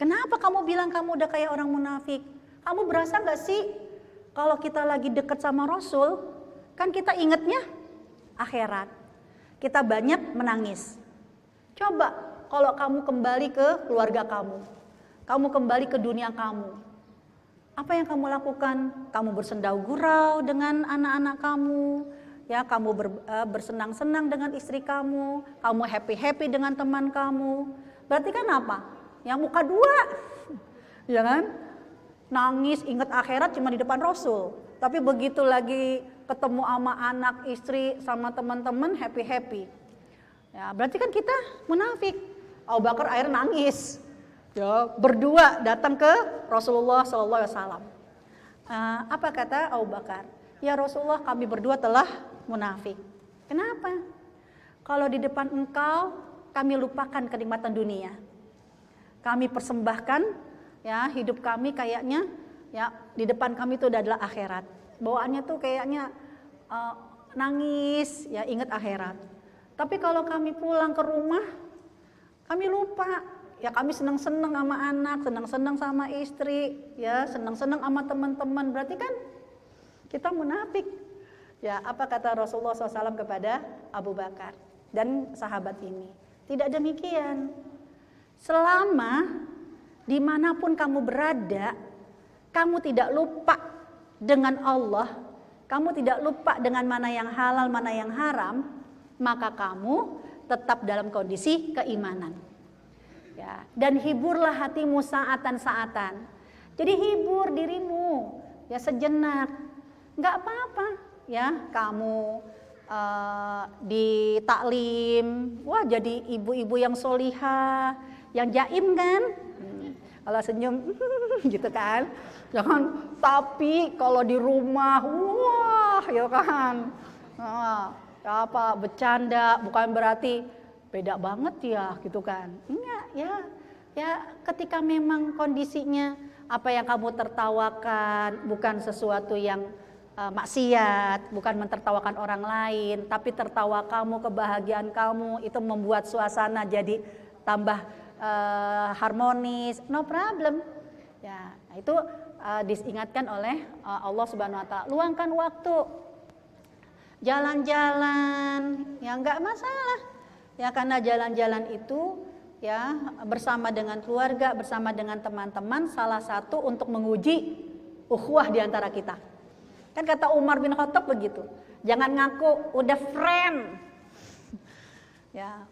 Kenapa kamu bilang kamu udah kayak orang munafik? Kamu berasa gak sih kalau kita lagi dekat sama Rasul, kan kita ingetnya akhirat. Kita banyak menangis. Coba kalau kamu kembali ke keluarga kamu kembali ke dunia kamu, apa yang kamu lakukan? Kamu bersendau gurau dengan anak-anak kamu, ya kamu bersenang-senang dengan istri kamu happy-happy dengan teman kamu. Berarti kan apa? Yang muka dua, ya kan? Nangis ingat akhirat cuma di depan Rasul, tapi begitu lagi ketemu sama anak, istri, sama teman-teman happy-happy. Ya, berarti kan kita munafik. Abu Bakar akhirnya nangis. Ya, berdua datang ke Rasulullah SAW. Apa kata Abu Bakar? Ya Rasulullah, kami berdua telah munafik. Kenapa? Kalau di depan engkau kami lupakan kenikmatan dunia. Kami persembahkan, ya hidup kami kayaknya, ya di depan kami itu adalah akhirat. Bawaannya tuh kayaknya nangis, ya ingat akhirat. Tapi kalau kami pulang ke rumah, kami lupa. Ya kami senang-senang sama anak, senang-senang sama istri, ya senang-senang sama teman-teman. Berarti kan kita munafik. Ya apa kata Rasulullah SAW kepada Abu Bakar dan sahabat ini? Tidak demikian. Selama dimanapun kamu berada, kamu tidak lupa dengan Allah, kamu tidak lupa dengan mana yang halal, mana yang haram, maka kamu tetap dalam kondisi keimanan. Ya, dan hiburlah hatimu saatan-saatan. Jadi hibur dirimu, ya sejenak. Nggak apa-apa, ya kamu di taklim, wah jadi ibu-ibu yang solihah, yang jaim kan? Kalau senyum, gitu kan? Jangan. Tapi kalau di rumah, wah, ya kan? Apa bercanda, bukan berarti beda banget ya gitu kan. Enggak ya ketika memang kondisinya apa yang kamu tertawakan bukan sesuatu yang maksiat, bukan mentertawakan orang lain, tapi tertawa kamu, kebahagiaan kamu itu membuat suasana jadi tambah harmonis, no problem. Ya, itu diingatkan oleh Allah Subhanahu wa taala. Luangkan waktu jalan-jalan, ya enggak masalah. Ya karena jalan-jalan itu ya bersama dengan keluarga, bersama dengan teman-teman salah satu untuk menguji ukhuwah di antara kita. Kan kata Umar bin Khattab begitu. Jangan ngaku udah friend. Ya.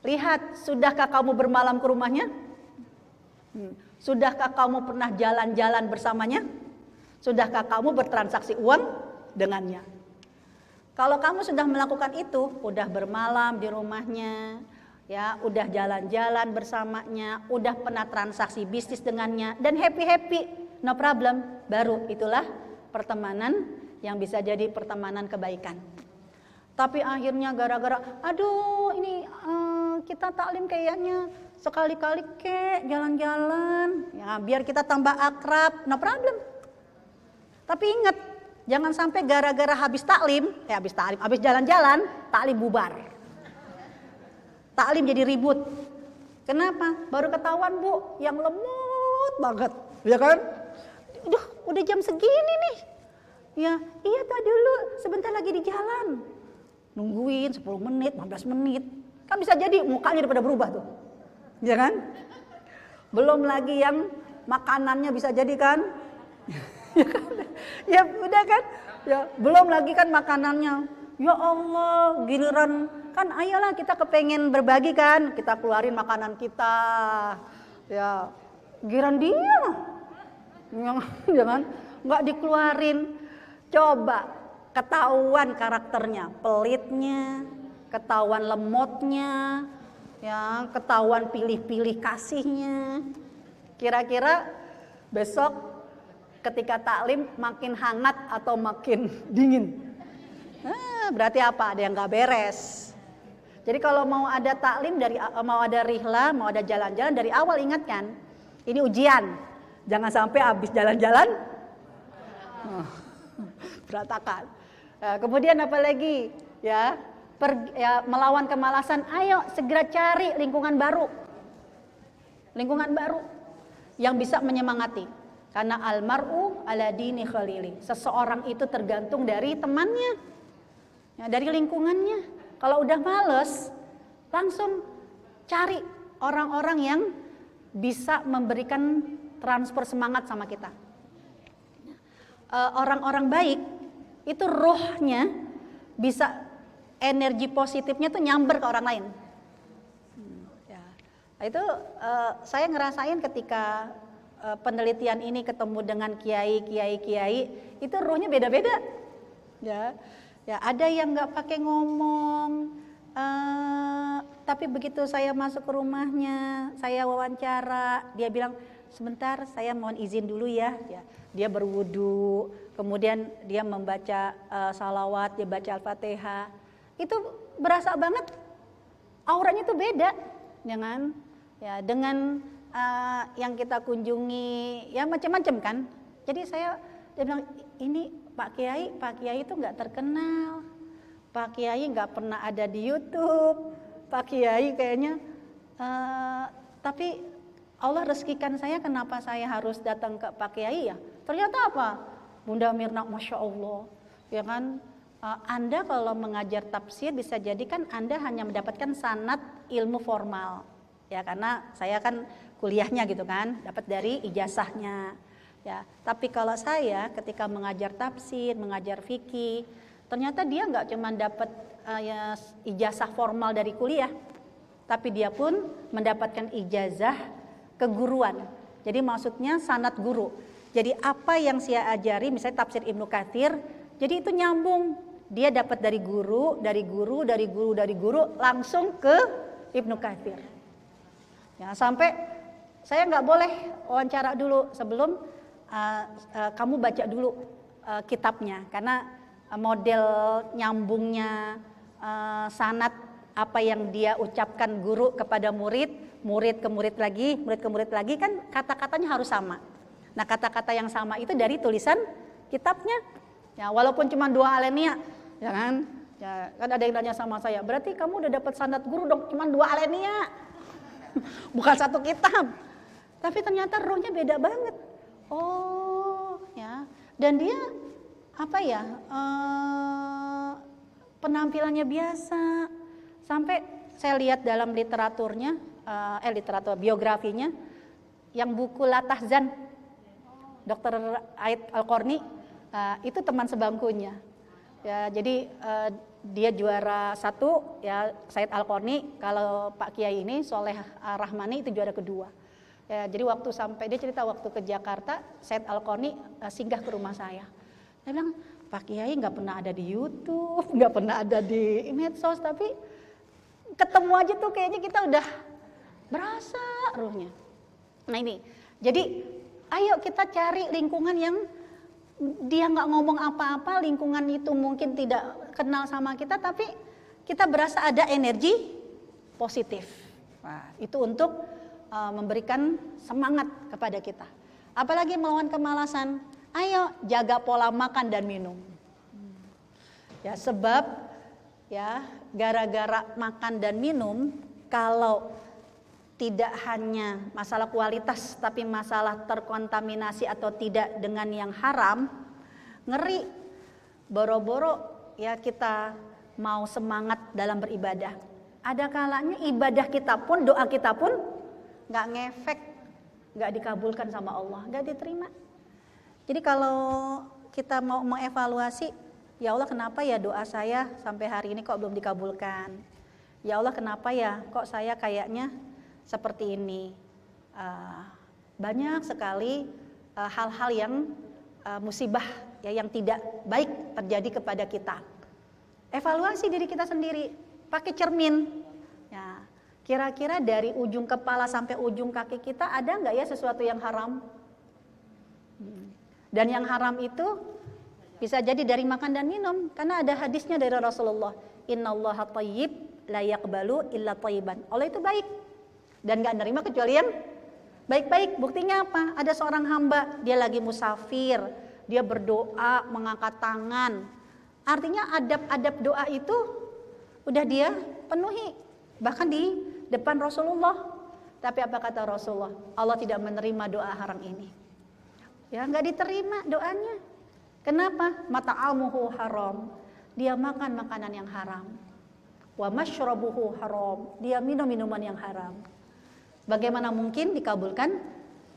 Lihat, sudahkah kamu bermalam ke rumahnya? Sudahkah kamu pernah jalan-jalan bersamanya? Sudahkah kamu bertransaksi uang dengannya? Kalau kamu sudah melakukan itu, udah bermalam di rumahnya, ya, udah jalan-jalan bersamanya, udah pernah transaksi bisnis dengannya, dan happy-happy, no problem, baru itulah pertemanan yang bisa jadi pertemanan kebaikan. Tapi akhirnya gara-gara, aduh ini kita taklim kayaknya sekali-kali kek jalan-jalan, ya biar kita tambah akrab, no problem. Tapi ingat, Jangan sampai gara-gara habis jalan-jalan, taklim bubar. Taklim jadi ribut. Kenapa? Baru ketahuan Bu, yang lemot banget, ya kan? Udah jam segini nih. Ya, iya tak dulu, sebentar lagi di jalan. Nungguin 10 menit, 15 menit. Kan bisa jadi mukanya daripada berubah tuh. Ya kan? Belum lagi yang makanannya bisa jadi kan? Ya udah kan? Ya, belum lagi kan makanannya. Ya Allah, giliran kan ayolah kita kepengen berbagi kan, kita keluarin makanan kita. Ya, giliran dia. Jangan nggak dikeluarin. Coba ketahuan karakternya, pelitnya, ketahuan lemotnya, ya, ketahuan pilih-pilih kasihnya. Kira-kira besok ketika taklim makin hangat atau makin dingin? Berarti apa? Ada yang nggak beres. Jadi kalau mau ada taklim mau ada rihla, mau ada jalan-jalan dari awal ingatkan, ini ujian. Jangan sampai habis jalan-jalan berantakan. Kemudian apa lagi? Ya, melawan kemalasan. Ayo segera cari lingkungan baru. Lingkungan baru yang bisa menyemangati. Karena almar'u ala dini khalili. Seseorang itu tergantung dari temannya, ya, dari lingkungannya. Kalau udah males, langsung cari orang-orang yang bisa memberikan transfer semangat sama kita. Orang-orang baik itu rohnya bisa, energi positifnya tuh nyamber ke orang lain. Ya. Itu saya ngerasain ketika penelitian ini ketemu dengan kiai, itu rohnya beda-beda. Ya, ada yang nggak pakai ngomong, tapi begitu saya masuk ke rumahnya, saya wawancara, dia bilang sebentar saya mohon izin dulu ya. Dia berwudu, kemudian dia membaca salawat, dia baca al-fatihah. Itu berasa banget, auranya tuh beda, jangan? Ya, dengan yang kita kunjungi, ya macam-macam kan. Jadi dia bilang ini Pak Kiai itu nggak terkenal, Pak Kiai nggak pernah ada di YouTube, Pak Kiai kayaknya, tapi Allah rezekikan saya, kenapa saya harus datang ke Pak Kiai ya? Ternyata apa? Bunda Mirna, Masya Allah, ya kan? Anda kalau mengajar tafsir bisa jadi kan Anda hanya mendapatkan sanad ilmu formal, ya karena saya kan kuliahnya gitu kan, dapat dari ijazahnya. Ya, tapi kalau saya ketika mengajar tafsir, mengajar fikih, ternyata dia nggak cuma dapat ijazah formal dari kuliah, tapi dia pun mendapatkan ijazah keguruan. Jadi maksudnya sanad guru. Jadi apa yang saya ajari, misalnya tafsir Ibnu Katsir, jadi itu nyambung. Dia dapat dari guru, langsung ke Ibnu Katsir. Ya, sampai saya nggak boleh wawancara dulu sebelum kamu baca dulu kitabnya, karena model nyambungnya sanad apa yang dia ucapkan guru kepada murid, murid ke murid lagi kan kata-katanya harus sama. Nah kata-kata yang sama itu dari tulisan kitabnya, ya walaupun cuma 2 alinea, ya kan? Ya, kan ada yang nanya sama saya, berarti kamu udah dapat sanad guru dong, cuma 2 alinea, bukan 1 kitab. Tapi ternyata rohnya beda banget. Oh, ya. Dan dia apa ya? Penampilannya biasa. Sampai saya lihat dalam literaturnya, literatur biografinya, yang buku Latahzan, Dr. Aid Al-Qarni, itu teman sebangkunya. Ya, jadi dia juara 1, ya Said Al-Qarni. Kalau Pak Kiai ini Soleh Rahmani itu juara kedua. Ya, jadi waktu dia cerita waktu ke Jakarta, Said Al-Qarni singgah ke rumah saya. Dia bilang, Pak Kiai nggak pernah ada di YouTube, nggak pernah ada di medsos, tapi ketemu aja tuh kayaknya kita udah berasa ruhnya. Nah ini, jadi ayo kita cari lingkungan yang dia nggak ngomong apa-apa, lingkungan itu mungkin tidak kenal sama kita, tapi kita berasa ada energi positif. Nah, itu untuk memberikan semangat kepada kita. Apalagi melawan kemalasan. Ayo jaga pola makan dan minum. Ya, sebab ya gara-gara makan dan minum, kalau tidak hanya masalah kualitas tapi masalah terkontaminasi atau tidak dengan yang haram, ngeri. Boro-boro ya kita mau semangat dalam beribadah, ada kalanya ibadah kita pun, doa kita pun nggak ngefek, nggak dikabulkan sama Allah, nggak diterima. Jadi kalau kita mau mengevaluasi, ya Allah kenapa ya doa saya sampai hari ini kok belum dikabulkan? Ya Allah kenapa ya kok saya kayaknya seperti ini? Banyak sekali hal-hal yang musibah ya, yang tidak baik terjadi kepada kita. Evaluasi diri kita sendiri, pakai cermin. Ya, kira-kira dari ujung kepala sampai ujung kaki kita ada nggak ya sesuatu yang haram? Dan yang haram itu bisa jadi dari makan dan minum, karena ada hadisnya dari Rasulullah, innallaha thayyib la yaqbalu illa thayyiban. Allah itu baik dan nggak nerima kecuali yang baik-baik. Buktinya apa? Ada seorang hamba, dia lagi musafir, dia berdoa mengangkat tangan. Artinya adab-adab doa itu udah dia penuhi, bahkan di depan Rasulullah. Tapi apa kata Rasulullah? Allah tidak menerima doa haram ini. Ya nggak diterima doanya. Kenapa? Mata'amuhu haram. Dia makan makanan yang haram. Wa masyrabuhu haram. Dia minum minuman yang haram. Bagaimana mungkin dikabulkan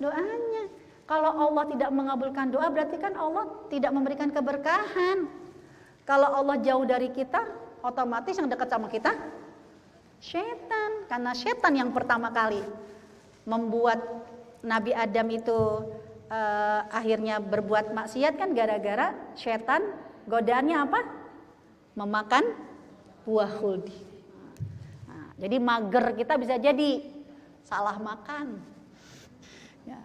doanya? Kalau Allah tidak mengabulkan doa, berarti kan Allah tidak memberikan keberkahan. Kalau Allah jauh dari kita, otomatis yang dekat sama kita setan. Karena setan yang pertama kali membuat Nabi Adam itu akhirnya berbuat maksiat kan gara-gara setan godaannya apa? Memakan buah khuldi. Nah, jadi mager kita bisa jadi salah makan. Ya,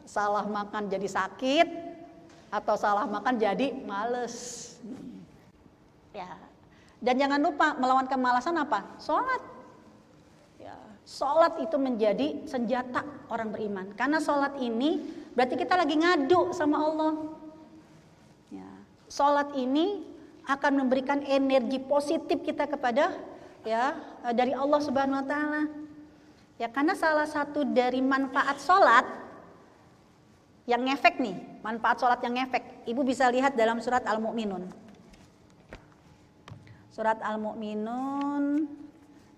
salah makan jadi sakit atau salah makan jadi males. Ya. Dan jangan lupa melawan kemalasan apa? Sholat. Ya, sholat itu menjadi senjata orang beriman. Karena sholat ini berarti kita lagi ngadu sama Allah. Ya, sholat ini akan memberikan energi positif kita kepada ya dari Allah Subhanahu Wa Taala. Ya, karena salah satu dari manfaat sholat yang ngefek nih, manfaat sholat yang ngefek, Ibu bisa lihat dalam surat Al-Mu'minun. Surat Al-Mu'minun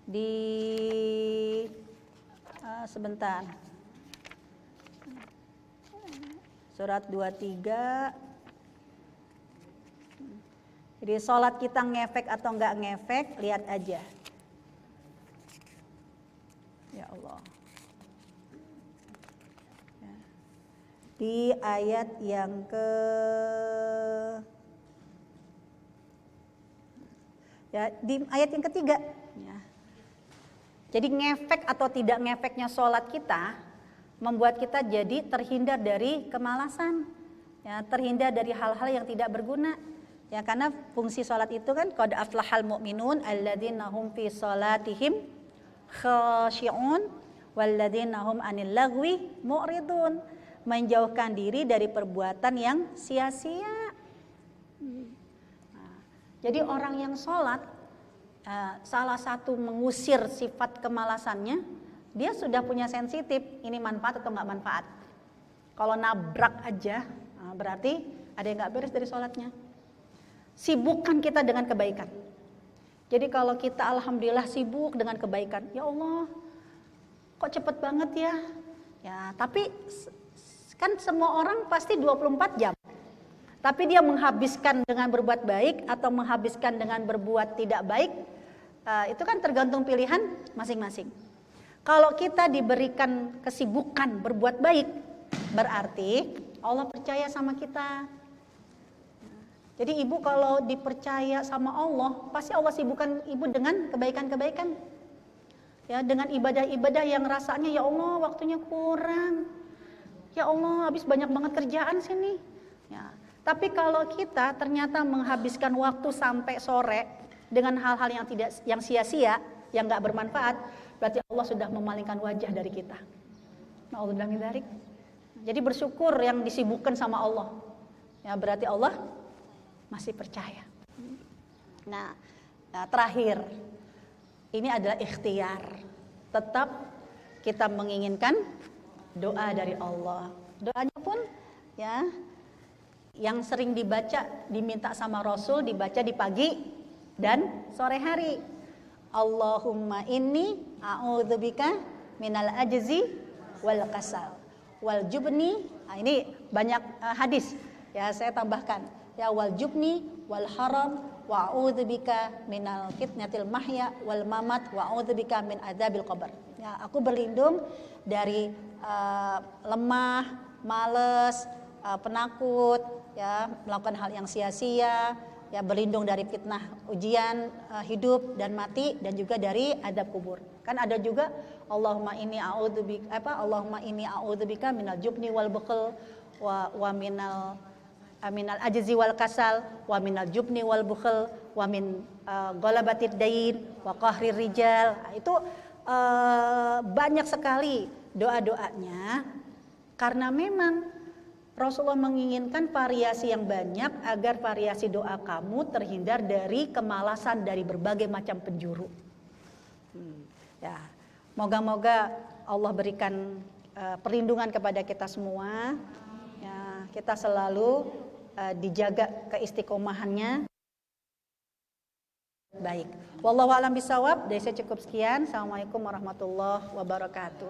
di sebentar. Surat 23. Jadi sholat kita ngefek atau enggak ngefek, lihat aja. Ya Allah. Di ayat yang di ayat yang ketiga. Ya. Jadi ngefek atau tidak ngefeknya sholat kita membuat kita jadi terhindar dari kemalasan, ya, terhindar dari hal-hal yang tidak berguna. Ya, karena fungsi sholat itu kan qad aflahal mu'minun alladzina hum fi sholatihim khashi'un walladzina hum 'anil lagwi mu'ridun, menjauhkan diri dari perbuatan yang sia-sia. Jadi orang yang sholat, salah satu mengusir sifat kemalasannya, dia sudah punya sensitif, ini manfaat atau nggak manfaat. Kalau nabrak aja, berarti ada yang nggak beres dari sholatnya. Sibukkan kita dengan kebaikan. Jadi kalau kita alhamdulillah sibuk dengan kebaikan, ya Allah, kok cepet banget ya. Ya, tapi kan semua orang pasti 24 jam. Tapi dia menghabiskan dengan berbuat baik atau menghabiskan dengan berbuat tidak baik, itu kan tergantung pilihan masing-masing. Kalau kita diberikan kesibukan berbuat baik, berarti Allah percaya sama kita. Jadi ibu kalau dipercaya sama Allah, pasti Allah sibukkan ibu dengan kebaikan-kebaikan. Ya, dengan ibadah-ibadah yang rasanya ya Allah waktunya kurang. Ya Allah habis banyak banget kerjaan sini. Ya. Tapi kalau kita ternyata menghabiskan waktu sampai sore dengan hal-hal yang sia-sia, yang nggak bermanfaat, berarti Allah sudah memalingkan wajah dari kita. Na'udzubillah min dzalik. Jadi bersyukur yang disibukkan sama Allah. Ya, berarti Allah masih percaya. Nah, terakhir, ini adalah ikhtiar. Tetap kita menginginkan doa dari Allah. Doanya pun ya yang sering dibaca, diminta sama Rasul, dibaca di pagi dan sore hari. Allahumma inni a'udzubika minal ajzi wal kasal wal jubni. Nah, ini banyak hadis. Ya, saya tambahkan. Ya, wal jubni wal haram wa a'udzubika minal fitnatil mahya wal mamat wa a'udzubika min adzabil qabr. Ya, aku berlindung dari lemah, males, penakut, ya, melakukan hal yang sia-sia, ya, berlindung dari fitnah ujian hidup dan mati, dan juga dari azab kubur. Kan ada juga Allahumma inni a'udzubika minal jubni wal bukhl wa minal ajzi wal kasal wa minal jubni wal bukhl wa min ghalabatid dain wa qahrir rijal. Itu banyak sekali doa-doanya, karena memang Rasulullah menginginkan variasi yang banyak agar variasi doa kamu terhindar dari kemalasan dari berbagai macam penjuru. Ya, moga-moga Allah berikan perlindungan kepada kita semua. Ya, kita selalu dijaga keistiqomahannya. Baik, wallahu a'lam bishawab. Dari saya cukup sekian. Assalamualaikum warahmatullahi wabarakatuh.